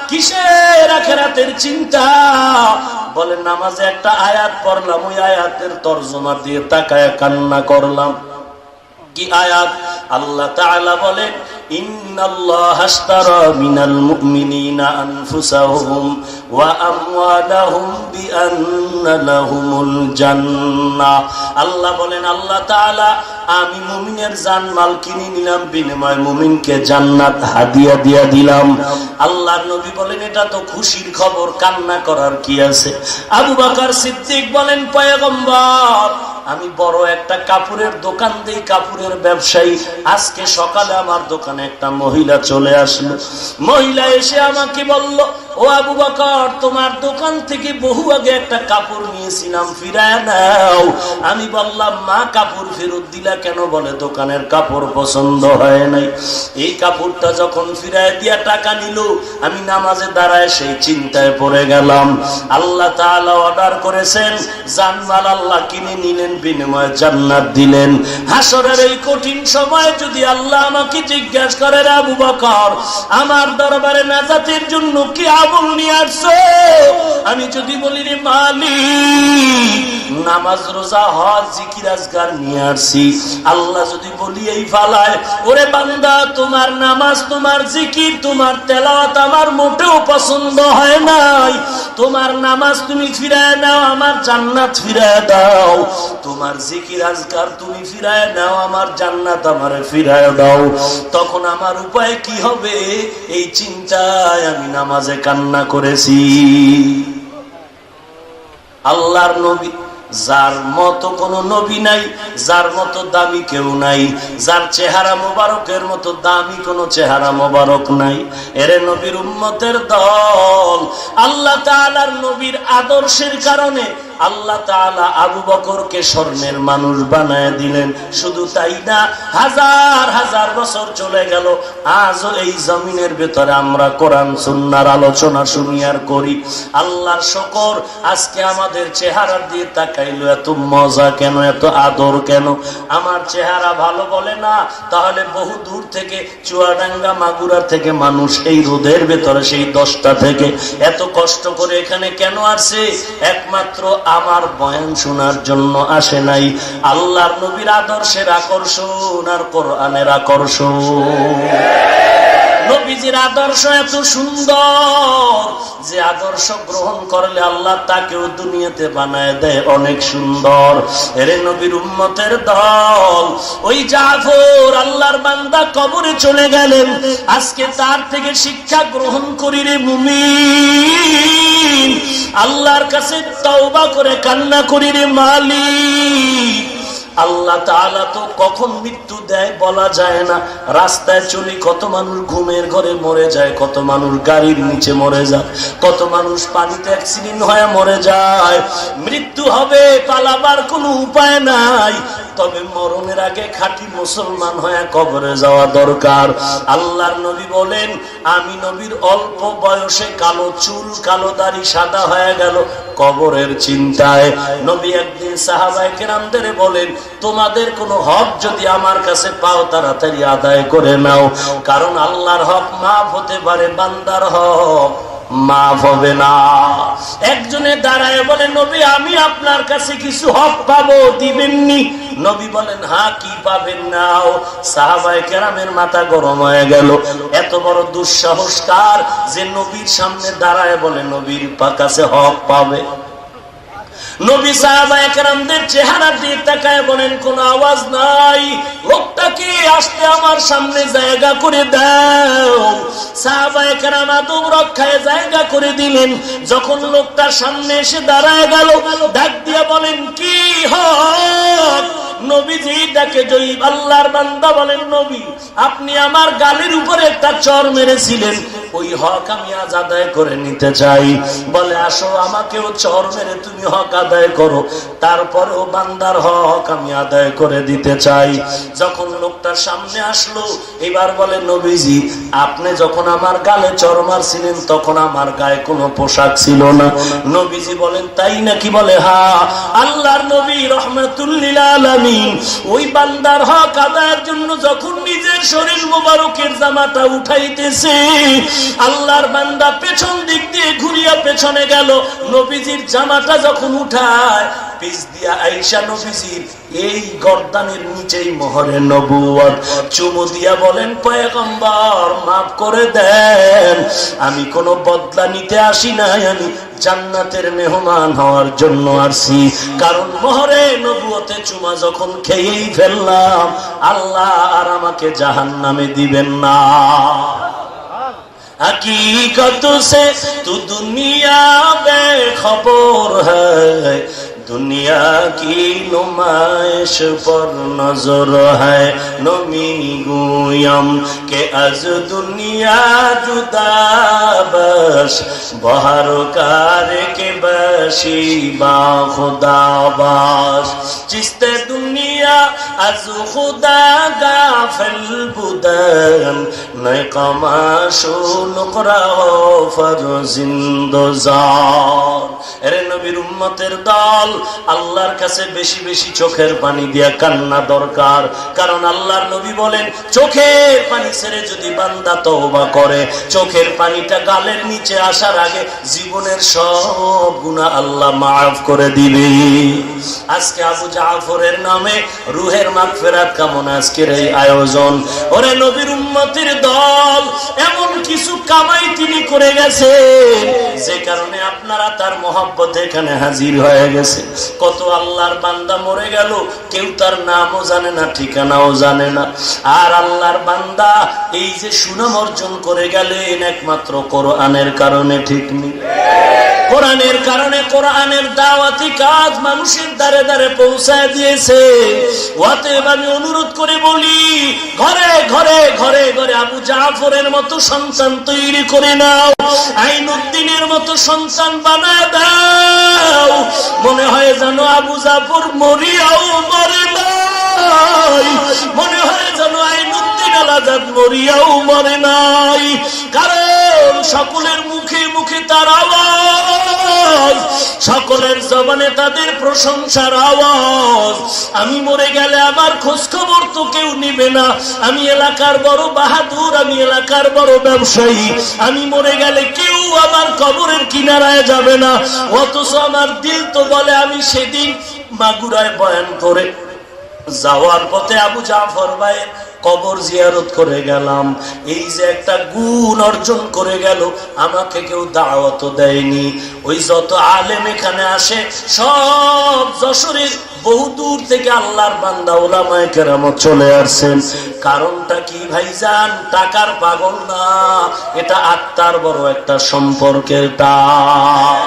কিসের আখিরাতের চিন্তা? বলে, নামাজে একটা আয়াত পড়লাম, ওই আয়াতের তরজমা দিয়ে তাকায় কান্না করলাম। কি আয়াত? আল্লাহ তাআলা বলেন, ইন্নাল্লাহা আশতারা মিনাল মুমিনিনা আনফুসাহুম ওয়া আমওয়ালাহুম বিআন্না লাহুমুল জান্নাহ। আল্লাহ বলেন, আল্লাহ তাআলা আমি মুমিনের জানমাল কিনে নিলাম, বিনিময়ে মুমিনকে জান্নাত হাদিয়া দিয়া দিলাম। আল্লাহর নবী বলেন, এটা তো খুশির খবর, কান্না করার কি আছে? আবু বকর সিদ্দিক বলেন, পয়গম্বর আমি বড় একটা কাপড়ের দোকান দেই, কাপড়ের ব্যবসায়ী। আজকে সকালে আমার দোকানে একটা মহিলা চলে আসলো। মহিলা এসে আমাকে বলল, ও আবু বকর, তোমার দোকান থেকে বহু আগে একটা কাপড় নিয়েছিলাম, ফিরায় নাও। আমি বললাম, মা কাপড় ফেরত দিলা কেন? বলে, দোকানের কাপড় পছন্দ হয় নাই। এই কাপড়টা যখন ফিরায় দিয়া টাকা নিল, আমি নামাজে দাঁড়ায় সেই চিন্তায় পড়ে গেলাম। আল্লাহ তাআলা অর্ডার করেছেন, জানমাল আল্লাহ কিনে নিলেন, বিনিময়ে জান্নাত দিলেন। হাসরের এই কঠিন সময় যদি আল্লাহ আমাকে জিজ্ঞাসা করে, আবু বকর আমার দরবারে নাজাতের জন্য কি আমল নিয়ে আসছো? আমি যদি বলি, রে মালিক নামাজ রোজা হজ জিকির আজকার নিয়ে আসছি, আল্লাহ যদি বলি এই ফালায়, ওরে বান্দা তোমার নামাজ, তোমার জিকির, তোমার তেলাওয়াত আমার মোটেও পছন্দ হয় নাই, তোমার নামাজ তুমি ফিরায় নাও, আমার জান্নাত ফিরায় দাও, তোমার জিকির আজকার তুমি ফিরায় নাও, আমার জান্নাত আমারে ফিরায় দাও। তখন আমার উপায় কি হবে? এই চিন্তায় আমি নামাজে কান্না করেছি। আল্লাহর নবী, যার মতো কোন নবী নাই, যার মতো দামি কেউ নাই, যার চেহারা মোবারকের মতো দামি কোন চেহারা মোবারক নাই। এরে নবীর উম্মতের দল, আল্লাহ তাআলার নবীর আদর্শের কারণে আল্লাহ তাআলা আবু বকরকে স্বর্ণের মানুষ বানায় দিলেন। শুধু তাই না, হাজার হাজার বছর চলে গেল, আজও এই জমিনের ভেতরে আমরা কোরআন সুন্নাহর আলোচনা শুনি আর করি। আল্লাহর শুকর, আজকে আমাদের চেহারার দিয়ে তাকাইলো, এত মজা কেন, এত আদর কেন? আমার চেহারা ভালো বলে না, তাহলে বহু দূর থেকে, চুয়াডাঙ্গা মাগুরা থেকে মানুষ এই রোদের ভেতরে, সেই 10টা থেকে এত কষ্ট করে এখানে কেন আসছে? একমাত্র আমার বয়ান শোনার জন্য আসে নাই। আল্লাহর নবীর আদর্শের আকর্ষণ আর কোরআনের আকর্ষণ। নবীজির আদর্শ এত সুন্দর যে আদর্শ গ্রহণ করলে আল্লাহ তাকেও দুনিয়াতে বানায় দেয় অনেক সুন্দর। এরে নবীর উম্মতের দল, ওই জাফর আল্লাহর বান্দা কবরে চলে গেলেন, আজকে তার থেকে শিক্ষা গ্রহণ করি রে মুমিন, আল্লাহর কাছে তওবা করে কান্না করি রে মালিক। আল্লাহ তাআলা তো কখন মৃত্যু দেয় বলা যায় না। রাস্তায় চলি, কত মানুষ ঘুমের ঘরে মরে যায়, কত মানুষ গাড়ির নিচে মরে যায়, কত মানুষ পানিতে অ্যাক্সিডেন্ট হয়ে মরে যায়। মৃত্যু হবে, পালাবার কোনো উপায় নাই। তবে মরণের আগে খাঁটি মুসলমান হয়ে কবরে যাওয়া দরকার। আল্লাহর নবী বলেন, আমি নবীর অল্প বয়সে কালো চুল, কালো দাড়ি সাদা হয়ে গেল কবরের চিন্তায়। নবী একদিন সাহাবায়ে কেরামদের বলেন, তোমাদের কোনো হক যদি আমার কাছে পাও তাড়াতাড়ি আদায় করে নাও, কারণ আল্লাহর হক মাফ হতে পারে, বান্দার হক মাফ হবে না। একজনে দাঁড়ায় বলে, নবী আমি আপনার কাছে কিছু হক পাবো, দিবেননি? নবী বলেন, হ্যাঁ, কি পাবেন নাও। সাহাবায়ে কেরামের মাথা গরম হয়ে গেল। এত বড় দুঃসাহসকার যে নবীর সামনে দাঁড়ায় বলে নবীর কাছে হক পাবে। নবী সাহাবায়ে কেরামদের চেহারা দিয়ে তাকায় বলেন, কোন আওয়াজ নাই, লোকটাকে আসতে আমার সামনে জায়গা করে দাও। সাহাবায়ে কেরাম আদব রক্ষায় জায়গা করে দিলেন। যখন লোকটা সামনে এসে দাঁড়ায় গেল, ডাক দিয়ে বলেন, কি হক? নবীজি ডাকে জয়ীব আল্লাহর বান্দা বলেন, নবী আপনি আমার গালের উপরে একটা চর মেরেছিলেন, ওই হক আমি আজ আদায় করে নিতে চাই। বলে, আসো আমাকেও চর মেরে তুমি হক আদায় করো, তারপরেও বান্দার হক আমি আদায় করে দিতে চাই। যখন লোকটার সামনে আসলো, এবার বলে, নবীজি আপনি যখন আমার গালে চর মারছিলেন তখন আমার গায়ে কোনো পোশাক ছিল না। নবীজি বলেন, তাই নাকি? বলে, হ্যাঁ। আল্লাহর নবী রাহমাতুল লিল আলামিন ওই বান্দার হক আদায়ের জন্য যখন নিজের শরীর মোবারকের জামাটা উঠাইতেছে, আল্লাহর বান্দা পেছন দিক দিয়ে ঘুরিয়া পেছনে গেল। নবীজির জামাটা যখন উঠায়, পিছ দিয়া আয়েশা নবীজির এই গর্দানের নিচেই মোহরে নবুয়ত। চুমু দিয়া বলেন, পয়গম্বর মাফ করে দেন, আমি কোনো বদলা নিতে আসি নাই, আমি জান্নাতের মেহমান হওয়ার জন্য আসছি। কারণ মোহরে নবুয়তে চুমা যখন খেয়েই ফেললাম, আল্লাহ আর আমাকে জাহান্নামে দিবেন না। हकीकत से तू दुनिया बेखबर है, दुनिया की नुमाइश पर नजर है। नमी गुयम के अज दुनिया जुदा बस, बहर कार के बशी बा खुदा बास। चिस्ते दुनिया अज खुदा गाफिल बुदन, नए कमाशो नुकरा हो फरजिंदोजार। এরে নবীর উম্মতের দল, আল্লাহর কাছে বেশি বেশি চোখের পানি দিয়া কান্না দরকার। কারণ আল্লাহর নবী বলেন, চোখের পানি ছেড়ে যদি বান্দা তওবা করে, চোখের পানিটা গালের নিচে আসার আগে জীবনের সব গুনাহ আল্লাহ মাফ করে দিবে। আজকে আবু জাফরের নামে রুহের মাগফিরাত কামনা আজকের এই আয়োজন। ওরে নবীর উম্মতের দল, এমন কিছু কামাই তিনি করে গেছে যে কারণে আপনারা তার মহব্বতে এখানে হাজির হয়ে গেছে। কত আল্লাহর বান্দা মরে গেল, কেউ তার নামও জানে না, ঠিকানাও জানে না। আর আল্লাহর বান্দা এই যে সুনাম অর্জন করে গেলেন একমাত্র কোরআনের কারণে, ঠিক নেই? কোরআনের কারণে কোরআনের দাওয়াতি কাজ মানুষের দ্বারে দ্বারে পৌঁছায় দিয়েছে। অতএব আমি অনুরোধ করে বলি, ঘরে ঘরে ঘরে ঘরে আবু জাফরের মতো সন্তান তৈরি করে নাও, আইনুদ্দিনের মতো সন্তান বানায় দাও। মনে হয় যেন আবু জাফর মরিয়াও মরে নাই, মনে হয় যেন আইনুদ্দিন আল আজাদ মরিয়াও মরে নাই। কারণ সকলের মুখে মুখে তার আওয়াজ, সকলের জবানে তাদের প্রশংসার আওয়াজ। আমি মরে গেলে আমার খোঁজ খবর তো কেউ নিবে না, আমি এলাকার বড় বাহাদুর, আমি এলাকার বড় ব্যবসায়ী, আমি মরে গেলে কেউ আমার কবরের কিনারায় যাবে না। অথচ আমার দিল তো বলে আমি সেদিন মাগুরায় বয়ান করে যাওয়ার পথে আবু জাফর ভাইয়ের কবর জিয়ারত করে গেলাম। এই যে একটা গুণ অর্জন করে গেল, আমাকে কেউ দাওয়াতও দেয়নি। ওই যত আলেম এখানে আসে সব যশোরের বহুদূর থেকে আল্লাহর বান্দা উলামায়ে কেরামত চলে আসছেন। কারণটা কি ভাইজান? টাকার পাগল না, এটা আত্মার বড় একটা সম্পর্কের টান।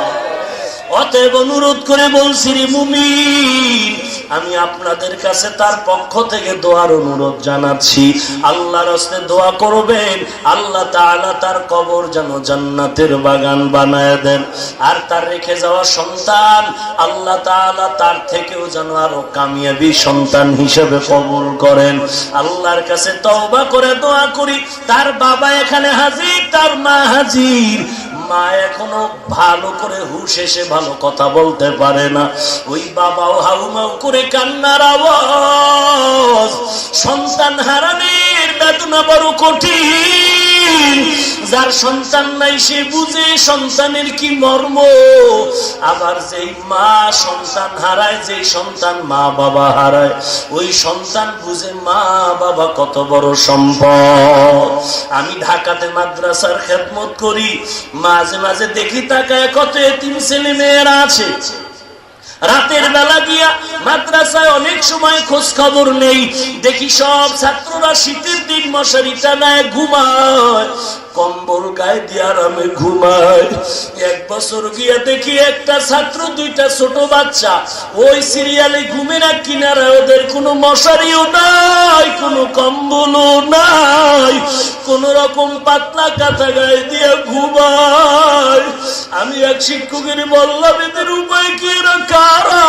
অতএব অনুরোধ করে বলছি রে মুমিন, আমি আপনাদের কাছে তার পক্ষ থেকে দোয়ার অনুরোধ জানাচ্ছি, আল্লাহর রাস্তায় দোয়া করবেন আল্লাহ তাআলা তার কবর যেন জান্নাতের বাগান বানায় দেন। আর তার রেখে যাওয়া সন্তান আল্লাহ তাআলা তার থেকেও যেন আরো কামিয়াবি সন্তান হিসেবে কবুল করেন। আল্লাহর কাছে তওবা করে দোয়া করি, তার বাবা এখানে হাজির, তার মা হাজির। মা এখনো ভালো করে হুঁশ এসে ভালো কথা বলতে পারে না, ওই বাবাও হাউমাউ করে কান্নার আওয়াজ। সন্তান হারানোর বেদনা বড় কঠিন, যার সন্তান নাই সে বুঝে সন্তানের কি মর্ম। আবার যেই মা সন্তান হারায়, যেই সন্তান মা বাবা হারায়, ওই সন্তান বুঝে মা বাবা কত বড় সম্পদ। আমি ঢাকাতে মাদ্রাসার খেদমত করি, মাঝে মাঝে দেখি তাকায় কত এতিম ছেলে মেয়েরা আছে। রাতের বেলা গিয়া মাদ্রাসায় অনেক সময় খোঁজ খবর নেই, দেখি সব ছাত্ররা শীতের দিন মশারি টানায় ঘুমায়, কম্বল গায়ে দিয়ে আরামে ঘুমায়। এক বছর গিয়া দেখি একটা ছাত্র, দুইটা ছোট বাচ্চা ওই সিরিয়ালে ঘুমে না, কিনারে ওদের কোনো মশারিও নাই, কোনো কম্বলও নাই, কোন রকম পাতলা কাঁথা গায়ে দিয়ে ঘুমায়। আমি এক শিক্ষকের বললাম, এদের উপায় কি, এরা কারা?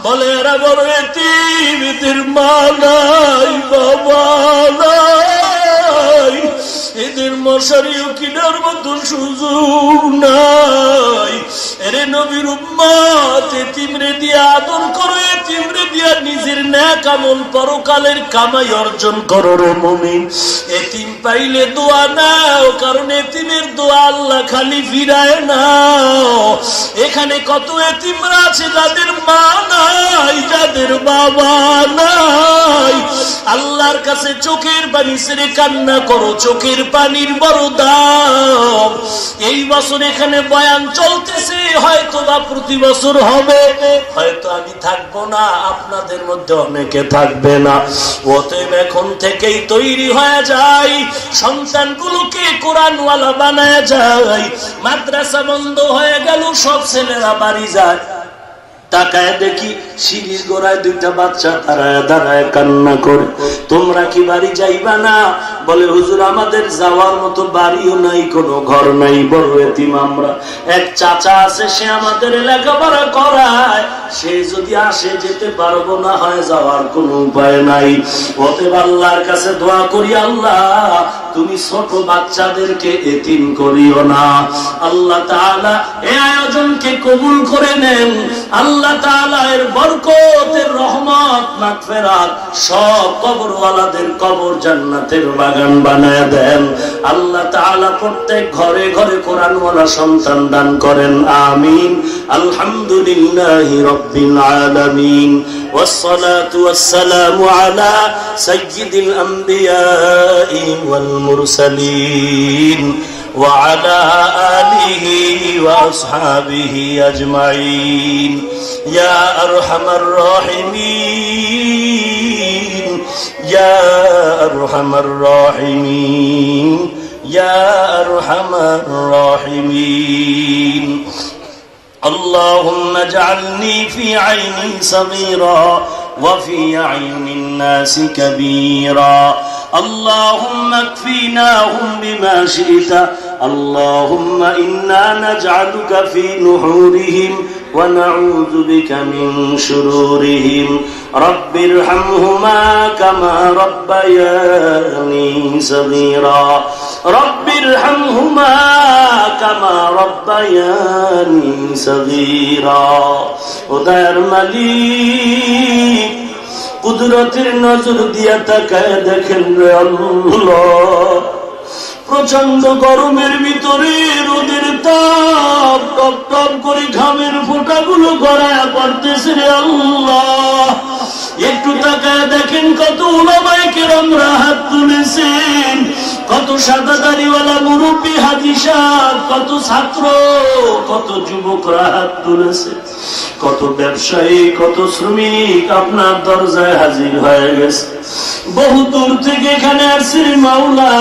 বলে এরা বড় এতিম, এদের মা নাই, বাবা নাই, এদের মশারিও কিনার মতো সুযোগ নাই। এরে নবীর উম্মত, এতিমরে দিয়ে আদর করো, এতিমরে দিয়া নিজের নেক আমল পরকালের কামাই অর্জন করো রে মুমিন। এতিম পাইলে দোয়া নাও, কারণ এতিমের দোয়া আল্লাহ খালি ফিরায় না। এখানে কত এতিমরা আছে যাদের মা নাই, যাদের বাবা নাই। আল্লাহর কাছে চোখের পানি ছেড়ে কান্না করো, চোখের পানির বড় দাম। এই বছর এখানে বয়ান চলতেছে, হয়তো বা প্রতি বছর হবে, হয়তো আমি থাকবো না, আপনাদের মধ্যে অনেকে থাকবে না। অতএব এখন থেকেই তৈরি হয়ে যায়, সন্তানগুলোকে কোরআনওয়ালা বানায় যায়। মাদ্রাসা বন্ধ হয়ে গেল, সব ছেলেরা বাড়ি যায়, তাকায় দেখি সিঁড়ির গোড়ায় দুইটা বাচ্চা দাঁড়ায় দাঁড়ায় কান্না করে। তোমরা কি বাড়ি যাইবা না? বলে হুজুর আমাদের যাওয়ার মতো বাড়িও নাই, কোনো ঘর নাই, বড় এতিম আমরা। এক চাচা আছে, সে আমাদের লেখাপড়া করায়, সে যদি আসে যেতে পারবো না, হয় যাওয়ার কোনো উপায় নাই। অতএব আল্লাহর কাছে দোয়া করি, আল্লাহ তুমি ছোট বাচ্চাদেরকে এতিম করিও না। আল্লাহ তাআলা এই আয়োজনকে কবুল করে নেন। আল্লাহ তাআলা এর বরকতের রহমত মাগফিরাত সব কবরওয়ালাদের কবর জান্নাতের বাগান বানায় দেন। আল্লাহ তাআলা প্রত্যেক ঘরে ঘরে কোরআনওয়ালা সন্তান দান করেন, আমিন। আলহামদুলিল্লাহি রাব্বিল আলামিন, والصلاة والسلام على سيد الأنبياء والمرسلين وعلى آله وأصحابه أجمعين يا أرحم الراحمين يا أرحم الراحمين يا أرحم الراحمين اللهم اجعلني في عيني صغيرا وفي عين الناس كبيرا اللهم اكفيناهم بما شئت اللهم إنا نجعلك في نحورهم ونعوذ بك من شرورهم رب ارحمهما كما ربياني صغيرا رب ارحمهما كما ربياني صغيرا উদার মালিক কুদরতের নজর দিয়া তাকায় দেখেন রে আল্লাহ, প্রচন্ড গরমের ভিতরে রোদের তাপ টপ টপ করে ঘামের ফোঁটাগুলো গড়ায় পড়তেছে রে আল্লাহ। একটু তাকায় দেখেন কত উলামায়ে কেরামরা হাত তুলেছেন, কত সাদা দাড়িওয়ালা মুরব্বী হাজী সাহেব, কত ছাত্র, কত যুবকরা হাত তুলেছে, কত ব্যবসায়ী, কত শ্রমিক আপনার দরজায় হাজির হয়ে গেছে। বহু দূর থেকে এখানে আসছে মাওলা,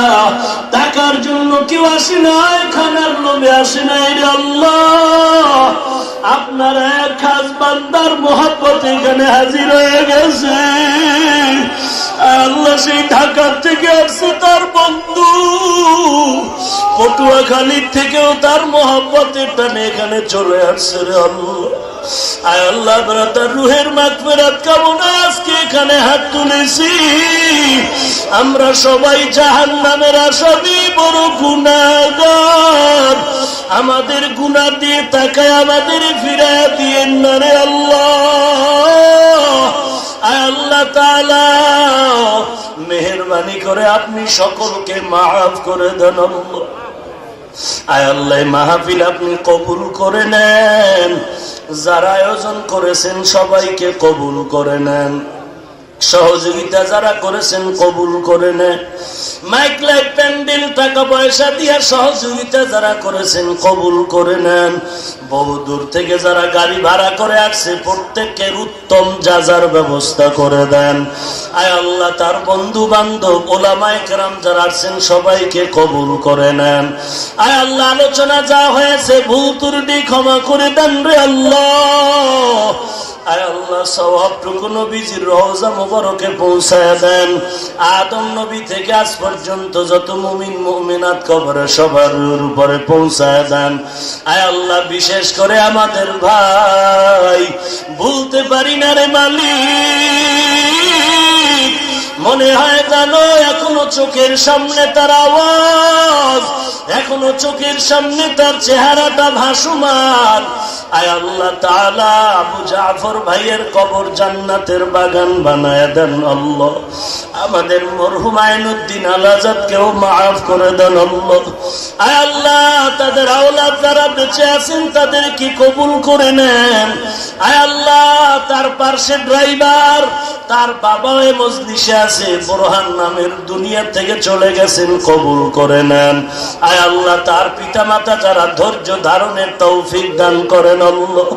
টাকার জন্য কেউ আসে নাই, খানার লোভে আসে নাই রে আল্লাহ। আপনার এক খাস বান্দার মোহাব্বত এখানে হাজির হয়ে গেছে। আল্লাহ সেই ঢাকার থেকে আসছে তার বন্ধু, পটুয়াখালীর থেকেও তার মোহাব্বতের টানে এখানে চলে আসছে রে আল্লাহ। আয় আল্লাহ, তার রুহের মাগফিরাত কামনায় আজকে এখানে হাত তুলেছি। আমরা সবাই জাহান্নামের আসামি, বড় গুনাহগার। আমাদের গুনাহ দিয়ে তাকায় আমাদের ফিরায়া দিয়েন না রে আল্লাহ। আয় আল্লাহ তাআলা, মেহেরবানি করে আপনি সকলকে মাফ করে দেন আল্লাহ। আয় আল্লাহ, মাহফিল আপনি কবুল করে নেন। যারা আয়োজন করেছেন সবাইকে কবুল করে নেন। সহযোগিতা যারা করেছেন কবুল করে নেন। মাইক লাইট প্যান্ডেল টাকা পয়সা দিয়া সহযোগিতা যারা করেছেন কবুল করে নেন। বহু দূর থেকে যারা গাড়ি ভাড়া করে আসছে প্রত্যেকের উত্তম যাজার ব্যবস্থা করে দেন। আয় আল্লাহ, তার বন্ধু বান্ধব ওলামায়ে কেরাম যারা আসছেন সবাইকে কবুল করে নেন। আয় আল্লাহ, আলোচনা যা হয়েছে ভুল ত্রুটি ক্ষমা করে দেন রে আল্লাহ। আয় আল্লাহ, সওয়াবটুকু নবীজির রওজা মুবারকে পৌঁছায় দেন। আদম নবী থেকে আজ পর্যন্ত যত মুমিন মুমিনাত কবরে সবার উপরে পৌঁছায় দেন। আয় আল্লাহ, বিশেষ করে আমাদের ভাই, ভুলতে পারি না রে মালিক। মনে হয় জানো এখনো চোখের সামনে তার আওয়াজ, এখনো চোখের সামনে তার চেহারাটা ভাসমান। আয় আল্লাহ তাআলা, আবু জাফর ভাইয়ের কবর জান্নাতের বাগান বানায় দেন আল্লাহ। আমাদের মরহুম আইনুদ্দিন আলাজাদকেও মাফ করে দেন আল্লাহ। আয় আল্লাহ, তাদের আওলাদ যারা বেঁচে আছেন তাদেরকে কবুল করে নেন। আয় আল্লাহ, তার পার্শ্বে ড্রাইভার, তার বাবা ওই মজলিসে আছে, বোরহান নামের দুনিয়া থেকে চলে গেছেন, কবুল করে নেন। আয় আল্লাহ, তার পিতা মাতা যারা ধৈর্য ধারণের তৌফিক দান করেন আল্লাহ।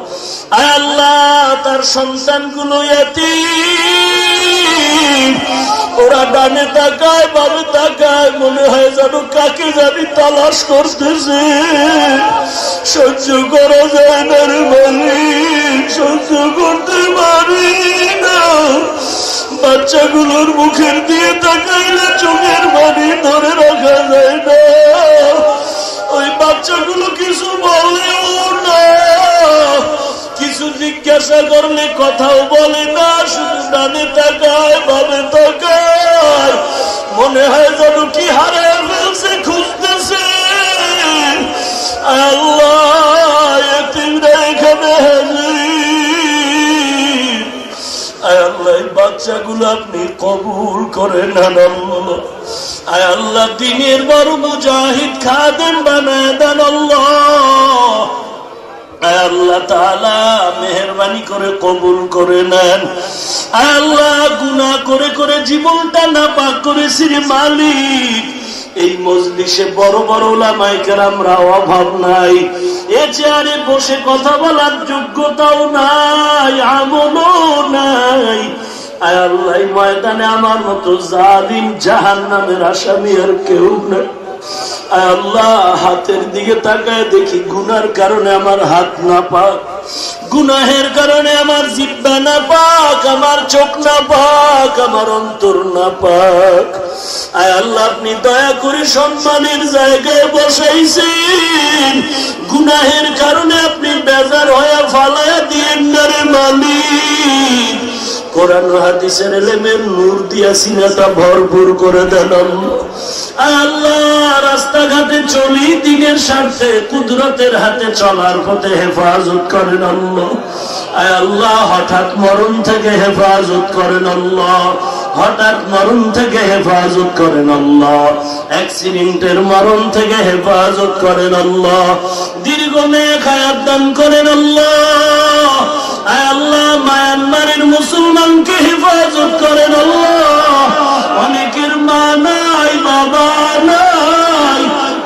আয় আল্লাহ, তার সন্তানগুলো ইয়াতীম, ওরা ডানে তাকায় বামে তাকায়, মনে হয় যেন কাকে জানি তালাশ করতেছে। সহ্য করা যায় না রে মালিক, সহ্য করতে পারি না। বাচ্চাগুলোর মুখের দিয়ে তাকাইলে চোখের পানি ধরে রাখা যায় না। ওই বাচ্চাগুলো কিছু বলেও না, কিছু জিজ্ঞাসা করলে কথাও বলে না, শুধু ডানে তাকায় বামে তাকায়, মনে হয় যেন কি হারিয়ে ফেলছে, খুঁজতেছে। আল্লাহ, এতিমরা এখানে হাজির। আয় আল্লাহ, এই বাচ্চাগুলো আপনি কবুল করে নেন আল্লাহ। আয় আল্লাহ, দ্বীনের বড় মুজাহিদ খাদেম বানায় দেন আল্লাহ। আয় আল্লাহ তাআলা, মেহেরবানি করে কবুল করে নেন। আয় আল্লাহ, গুনাহ করে করে জীবনটা নাপাক করেছি রে মালিক। এই মজলিসে বড় বড় উলামায়ে কেরামরা অভাব নাই, এ চেয়ারে বসে কথা বলার যোগ্যতাও নাই, আমলও নাই। আয় আল্লাহ, ময়দানে আমার মতো জালিম জাহান্নামের আসামি আর কেউ নাই। আয় আল্লাহ, হাতের দিকে তাকায় দেখি গুনার কারণে আমার হাত না পাক, গুনাহের কারণে আমার জিহ্বা না পাক, আমার চোখ না পাক, আমার অন্তর না পাক। আয় আল্লাহ, আপনি দয়া করে সম্মানের জায়গায় বসাইছেন, গুনাহের কারণে আপনি বেজার হয়ে ফালায়া দিয়েন না রে মালিক। কোরআন হাদিসের ইলমের নূর দিয়া সিনাটা ভরপুর করে দেন আল্লাহ। রাস্তাঘাটে চলি দিনের স্বার্থে, কুদরতের হাতে চলার পথে হেফাজত করেন আল্লাহ। আয় আল্লাহ, হঠাৎ মরণ থেকে হেফাজত করেন আল্লাহ, হঠাৎ মরণ থেকে হেফাজত করেন আল্লাহ, অ্যাক্সিডেন্টের মরণ থেকে হেফাজত করেন আল্লাহ, দীর্ঘমেয়াদী হায়াত দান করেন আল্লাহ। আয় আল্লাহ, মায়ানমারের মুসলমানকে হেফাজত করেন আল্লাহ। অনেকের মা নাই, বাবা নাই,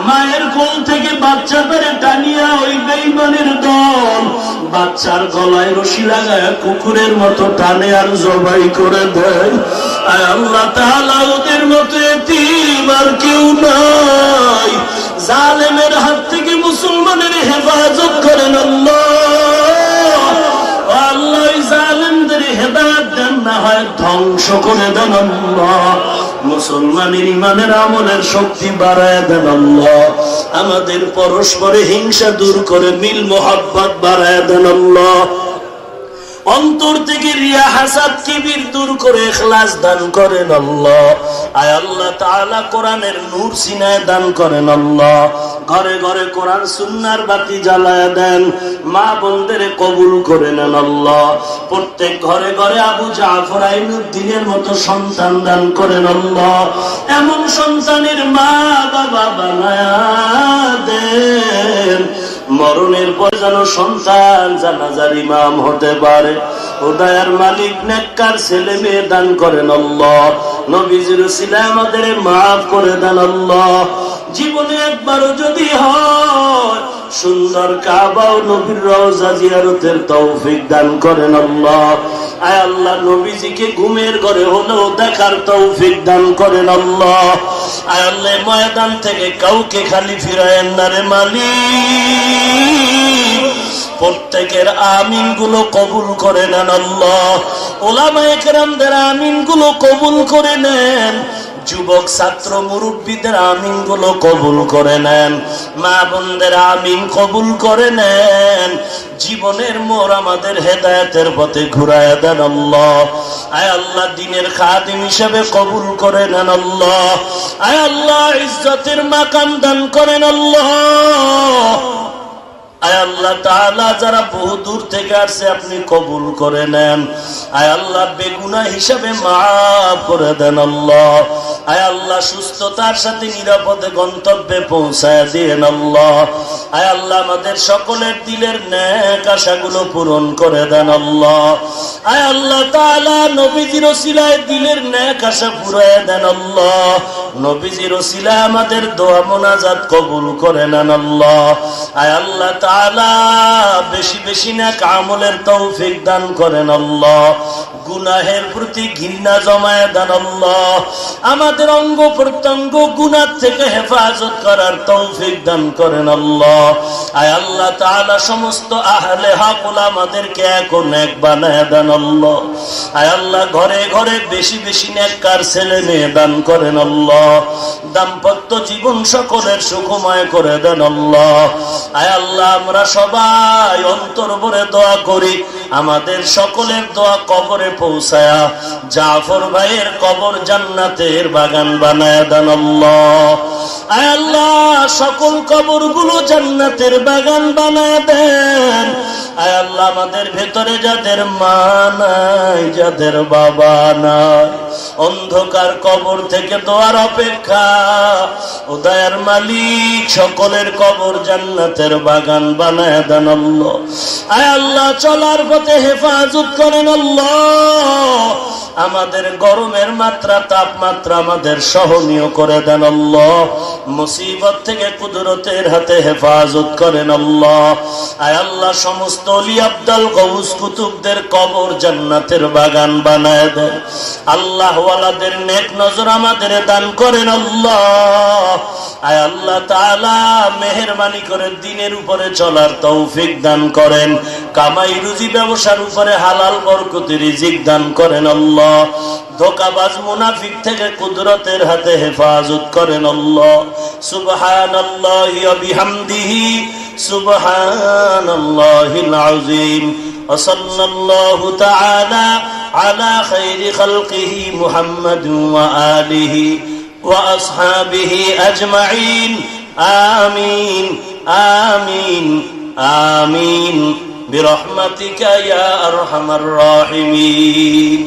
মায়ের কোল থেকে বাচ্চা করে টানিয়া ওই বেঈমানের দল বাচ্চার গলায় রশি লাগায় কুকুরের মতো টানে আর জবাই করে দেয়। আয় আল্লাহ তাআলা, ওদের মতো এতিম আর কেউ নাই। জালেমের হাত থেকে মুসলমানের হেফাজত করেন আল্লাহ। হেদায়েত ধ্বংস করে দেন আল্লাহ। মুসলমানের ইমানের আমলের শক্তি বাড়ায় দেন আল্লাহ। আমাদের পরস্পরে হিংসা দূর করে মিল মোহাব্বত বাড়ায় দেন আল্লাহ। অন্তর থেকে রিয়া হাসাদ কিবির দূর করে ইখলাস দান করেন আল্লাহ। আয় আল্লাহ তাআলা কোরআনের নূর সিনায় দান করেন আল্লাহ। ঘরে ঘরে কোরআন সুন্নাহর বাতি জ্বালায় দেন। মা বোনদের কবুল করে নেন আল্লাহ। প্রত্যেক ঘরে ঘরে আবু জাফর আইনুদ্দিনের মতো সন্তান দান করেন আল্লাহ। এমন সন্তানের মা বাবা বানায়া দেন, মরণের পর যেন সন্তান জানাজার ইমাম হতে পারে। ও দয়ার মালিক, নেককার ছেলে মেয়ে দান করেন আল্লাহ। নবীজির উসিলায় আমাদের মাফ করে দেন আল্লাহ। জীবনে একবারও যদি হয় সুন্দর কাবা ও নবীর রওজা জিয়ারতের তৌফিক দান করেন আল্লাহ। আয় আল্লাহ, নবীজিকে ঘুমের ঘরে হলেও দেখার তৌফিক দান করেন আল্লাহ। আয় আল্লাহ, ময়দান থেকে কাউকে খালি ফিরায়েন না রে মালিক। প্রত্যেকের আমিন গুলো কবুল করে নেন আল্লাহ। ওলামায়ে কেরামদের আমিন গুলো কবুল করে নেন। যুবক ছাত্র মুরব্বীদের আমিন গুলো কবুল করে নেন। মা বোনদের আমিন কবুল করে নেন। জীবনের মোড় আমাদের হেদায়েতের পথে ঘুরায় দেন আল্লাহ। আয় আল্লাহ, দিনের খাদিম হিসেবে কবুল করে নেন আল্লাহ। আয় আল্লাহ, ইজ্জতের মাকাম দান করেন আল্লাহ। আয় আল্লাহ তাআলা, যারা বহু দূর থেকে আসছে আপনি কবুল করে নেন। আয় আল্লাহ, বেগুনাহ হিসাবে মাফ করে দেন আল্লাহ। আয় আল্লাহ, সুস্থতার সাথে নিরাপদে গন্তব্যে পৌঁছায় দেন আল্লাহ। আয় আল্লাহ, আমাদের সকলের দিলের নেক আশাগুলো পূরণ করে দেন আল্লাহ। আয় আল্লাহ তাআলা, নবীজির ওসিলায় দিলের নেক আশা পুরায় দেন আল্লাহ। নবীজির ওসিলায় আমাদের দোয়া মোনাজাত কবুল করে নেন আল্লাহ। আয় আল্লাহ তাআলা, বেশি বেশি নেক আমলের তৌফিক দান করেন আল্লাহ। গুনাহের প্রতি ঘৃণা জমায় দেন আল্লাহ। আমাদের অঙ্গ প্রত্যঙ্গ গুনাহ থেকে হেফাজত করার তৌফিক দান করেন আল্লাহ। আয় আল্লাহ তাআলা, সমস্ত আহলে হক ওলামাদেরকে এক ও নেক বানায় দেন আল্লাহ। আয় আল্লাহ, ঘরে ঘরে বেশি বেশি নেককার ছেলে মেয়ে দান করেন আল্লাহ। দাম্পত্য জীবন সকলের সুখময় করে দেন আল্লাহ। আয় আল্লাহ, আমরা সবাই অন্তর ভরে দোয়া করি, আমাদের সকলের দোয়া কবরে পৌঁছায়া জাফর ভাইয়ের কবর জান্নাতের বাগান বানায় দেন আল্লাহ। আয় আল্লাহ, সকল কবরগুলো জান্নাতের বাগান বানায় দেন। আয় আল্লাহ, আমাদের ভেতরে যাদের মা নাই, যাদের বাবা নাই, অন্ধকার কবর থেকে দোয়ার অপেক্ষা। ও দয়ার মালিক, সকলের কবর জান্নাতের বাগান বানায় দেন আল্লাহ। আয় আল্লাহ, চলার পথে হেফাজত করেন আল্লাহ। আমাদের গরমের মাত্রা তাপমাত্রা আমাদের সহনীয় করে দেন আল্লাহ। মুসিবত থেকে কুদরতের হাতে হেফাজত করেন আল্লাহ। আয় আল্লাহ, সমস্ত ওলি আব্দাল গৌস কুতুবদের কবর জান্নাতের বাগান বানায় দেন আল্লাহ। ওয়ালাদের নেক নজর আমাদের দান করেন আল্লাহ। আয় আল্লাহ তাআলা, মেহেরবানি করে দিনের উপরে চলার তৌফিক দান করেন। কামাই রুজি ব্যবসার উপরে হালাল বরকতি রিজিক দান করেন আল্লাহ। ধোঁকাবাজ মুনাফিক থেকে কুদরতের হাতে হেফাজত করেন আল্লাহ। সুবহানাল্লাহি ওয়া বিহামদিহি সুবহানাল্লাহিল আযীম। ওয়া সাল্লাল্লাহু তাআলা আলা খাইরি খালকিহি মুহাম্মাদিন ওয়া আলিহি ওয়া আসহাবিহি আজমাইন। আমিন আমিন আমিন বিরহমাতিকা ইয়া আরহামার রাহিমিন।